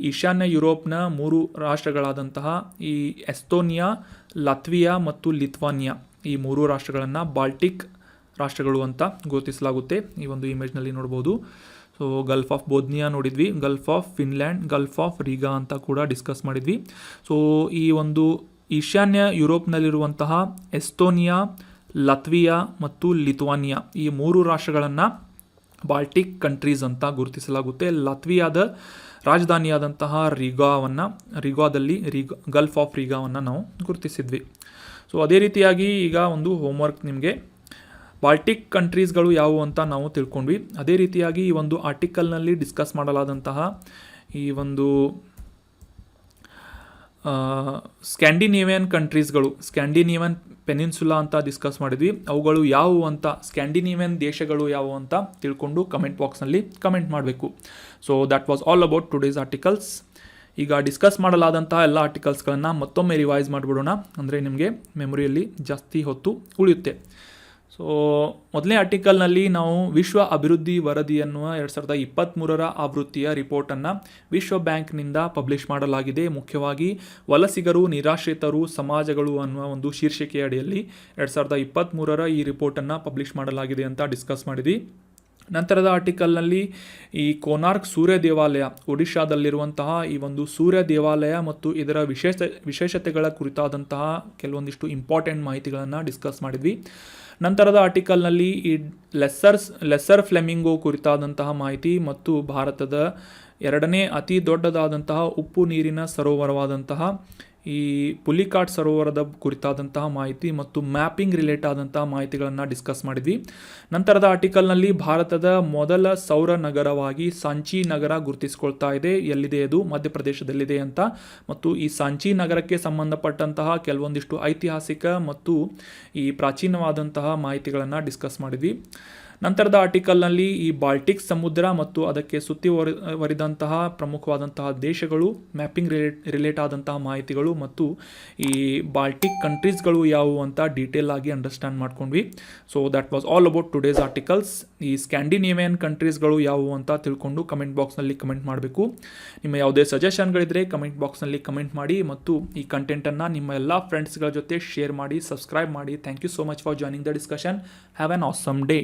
ಈಶಾನ್ಯ ಯುರೋಪ್ನ 3 ರಾಷ್ಟ್ರಗಳಾದಂತಹ ಈ ಎಸ್ಟೋನಿಯಾ, ಲತ್ವಿಯಾ ಮತ್ತು ಲಿಥುವಾನಿಯಾ ಈ 3 ರಾಷ್ಟ್ರಗಳನ್ನು ಬಾಲ್ಟಿಕ್ ರಾಷ್ಟ್ರಗಳು ಅಂತ ಗುರುತಿಸಲಾಗುತ್ತೆ. ಈ ಒಂದು ಇಮೇಜ್ನಲ್ಲಿ ನೋಡ್ಬೋದು. ಗಲ್ಫ್ ಆಫ್ ಬೋಧ್ನಿಯಾ ನೋಡಿದ್ವಿ, gulf of Finland, gulf of Riga ಅಂತ ಕೂಡ ಡಿಸ್ಕಸ್ ಮಾಡಿದ್ವಿ. ಈ ಒಂದು ಈಶಾನ್ಯ ಯುರೋಪ್ನಲ್ಲಿರುವಂತಹ ಎಸ್ಟೋನಿಯಾ, ಲತ್ವಿಯಾ ಮತ್ತು ಲಿಥುವಾನಿಯಾ ಈ 3 ರಾಷ್ಟ್ರಗಳನ್ನು ಬಾಲ್ಟಿಕ್ ಕಂಟ್ರೀಸ್ ಅಂತ ಗುರುತಿಸಲಾಗುತ್ತೆ. ಲತ್ವಿಯಾದ ರಾಜಧಾನಿಯಾದಂತಹ ರಿಗಾದಲ್ಲಿ ಗಲ್ಫ್ ಆಫ್ ರಿಗಾವನ್ನು ನಾವು ಗುರುತಿಸಿದ್ವಿ. ಅದೇ ರೀತಿಯಾಗಿ ಈಗ ಒಂದು ಹೋಮ್ವರ್ಕ್ ನಿಮಗೆ, ಬಾಲ್ಟಿಕ್ ಕಂಟ್ರೀಸ್ಗಳು ಯಾವುವು ಅಂತ ನಾವು ತಿಳ್ಕೊಂಡ್ವಿ. ಅದೇ ರೀತಿಯಾಗಿ ಈ ಒಂದು ಆರ್ಟಿಕಲ್ನಲ್ಲಿ ಡಿಸ್ಕಸ್ ಮಾಡಲಾದಂತಹ ಈ ಒಂದು ಸ್ಕ್ಯಾಂಡಿನೇವಿಯನ್ ಕಂಟ್ರೀಸ್ಗಳು, ಸ್ಕ್ಯಾಂಡಿನೇವಿಯನ್ ಪೆನಿನ್ಸುಲಾ ಅಂತ ಡಿಸ್ಕಸ್ ಮಾಡಿದ್ವಿ. ಅವುಗಳು ಯಾವುವು ಅಂತ, ಸ್ಕ್ಯಾಂಡಿನೇವಿಯನ್ ದೇಶಗಳು ಯಾವುವು ಅಂತ ತಿಳ್ಕೊಂಡು ಕಮೆಂಟ್ ಬಾಕ್ಸ್ನಲ್ಲಿ ಕಮೆಂಟ್ ಮಾಡಬೇಕು. That was all about today's articles. ಈಗ ಡಿಸ್ಕಸ್ ಮಾಡಲಾದಂತಹ ಎಲ್ಲ ಆರ್ಟಿಕಲ್ಸ್ಗಳನ್ನು ಮತ್ತೊಮ್ಮೆ ರಿವೈಸ್ ಮಾಡಿಬಿಡೋಣ, ಅಂದರೆ ನಿಮಗೆ ಮೆಮೊರಿಯಲ್ಲಿ ಜಾಸ್ತಿ ಹೊತ್ತು ಉಳಿಯುತ್ತೆ. ಸೊ ಮೊದಲನೇ ಆರ್ಟಿಕಲ್ನಲ್ಲಿ ನಾವು ವಿಶ್ವ ಅಭಿವೃದ್ಧಿ ವರದಿ ಎನ್ನುವ 2023 ಆವೃತ್ತಿಯ ರಿಪೋರ್ಟನ್ನು ವಿಶ್ವ ಬ್ಯಾಂಕ್ನಿಂದ ಪಬ್ಲಿಷ್ ಮಾಡಲಾಗಿದೆ. ಮುಖ್ಯವಾಗಿ ವಲಸಿಗರು, ನಿರಾಶ್ರಿತರು, ಸಮಾಜಗಳು ಅನ್ನುವ ಒಂದು ಶೀರ್ಷಿಕೆಯ ಅಡಿಯಲ್ಲಿ 2023 ಈ ರಿಪೋರ್ಟನ್ನು ಪಬ್ಲಿಷ್ ಮಾಡಲಾಗಿದೆ ಅಂತ ಡಿಸ್ಕಸ್ ಮಾಡಿದ್ವಿ. ನಂತರದ ಆರ್ಟಿಕಲ್ನಲ್ಲಿ ಈ ಕೋನಾರ್ಕ್ ಸೂರ್ಯ ದೇವಾಲಯ, ಒಡಿಶಾದಲ್ಲಿರುವಂತಹ ಈ ಒಂದು ಸೂರ್ಯ ದೇವಾಲಯ ಮತ್ತು ಇದರ ವಿಶೇಷತೆಗಳ ಕುರಿತಾದಂತಹ ಕೆಲವೊಂದಿಷ್ಟು ಇಂಪಾರ್ಟೆಂಟ್ ಮಾಹಿತಿಗಳನ್ನು ಡಿಸ್ಕಸ್ ಮಾಡಿದ್ವಿ. ನಂತರದ ಆರ್ಟಿಕಲ್ನಲ್ಲಿ ಈ ಲೆಸ್ಸರ್ ಫ್ಲೆಮಿಂಗೋ ಕುರಿತಾದಂತಹ ಮಾಹಿತಿ ಮತ್ತು ಭಾರತದ 2ನೇ ಅತಿ ದೊಡ್ಡದಾದಂತಹ ಉಪ್ಪು ನೀರಿನ ಸರೋವರವಾದಂತಹ ಈ ಪುಲಿಕಾಟ್ ಸರೋವರದ ಕುರಿತಾದಂತಹ ಮಾಹಿತಿ ಮತ್ತು ಮ್ಯಾಪಿಂಗ್ ರಿಲೇಟ್ ಆದಂತಹ ಮಾಹಿತಿಗಳನ್ನು ಡಿಸ್ಕಸ್ ಮಾಡಿದ್ವಿ. ನಂತರದ ಆರ್ಟಿಕಲ್ನಲ್ಲಿ ಭಾರತದ ಮೊದಲ ಸೌರ ನಗರವಾಗಿ ಸಾಂಚಿ ನಗರ ಗುರುತಿಸಿಕೊಳ್ತಾ ಇದೆ. ಎಲ್ಲಿದೆ ಅದು? ಮಧ್ಯಪ್ರದೇಶದಲ್ಲಿದೆ ಅಂತ. ಮತ್ತು ಈ ಸಾಂಚಿ ನಗರಕ್ಕೆ ಸಂಬಂಧಪಟ್ಟಂತಹ ಕೆಲವೊಂದಿಷ್ಟು ಐತಿಹಾಸಿಕ ಮತ್ತು ಈ ಪ್ರಾಚೀನವಾದಂತಹ ಮಾಹಿತಿಗಳನ್ನು ಡಿಸ್ಕಸ್ ಮಾಡಿದ್ವಿ. ನಂತರದ ಆರ್ಟಿಕಲ್ನಲ್ಲಿ ಈ ಬಾಲ್ಟಿಕ್ ಸಮುದ್ರ ಮತ್ತು ಅದಕ್ಕೆ ಸುತ್ತಿವರಿದಂತಹ ಪ್ರಮುಖವಾದಂತಹ ದೇಶಗಳು, ಮ್ಯಾಪಿಂಗ್ ರಿಲೇಟ್ ಆದಂತಹ ಮಾಹಿತಿಗಳು ಮತ್ತು ಈ ಬಾಲ್ಟಿಕ್ ಕಂಟ್ರೀಸ್ಗಳು ಯಾವುವು ಅಂತ ಡೀಟೇಲ್ ಆಗಿ ಅಂಡರ್ಸ್ಟ್ಯಾಂಡ್ ಮಾಡ್ಕೊಂಡ್ವಿ. So that was all about today's articles. ಈ ಸ್ಕ್ಯಾಂಡಿನೇವಿಯನ್ ಕಂಟ್ರೀಸ್ಗಳು ಯಾವುವು ಅಂತ ತಿಳ್ಕೊಂಡು ಕಮೆಂಟ್ ಬಾಕ್ಸ್ನಲ್ಲಿ ಕಮೆಂಟ್ ಮಾಡಬೇಕು. ನಿಮ್ಮ ಯಾವುದೇ ಸಜೆಷನ್ಗಳಿದ್ರೆ ಕಮೆಂಟ್ ಬಾಕ್ಸ್ನಲ್ಲಿ ಕಮೆಂಟ್ ಮಾಡಿ ಮತ್ತು ಈ ಕಂಟೆಂಟನ್ನು ನಿಮ್ಮ ಎಲ್ಲ ಫ್ರೆಂಡ್ಸ್ಗಳ ಜೊತೆ ಶೇರ್ ಮಾಡಿ, ಸಬ್ಸ್ಕ್ರೈಬ್ ಮಾಡಿ. Thank you so much for joining the discussion. Have an awesome day.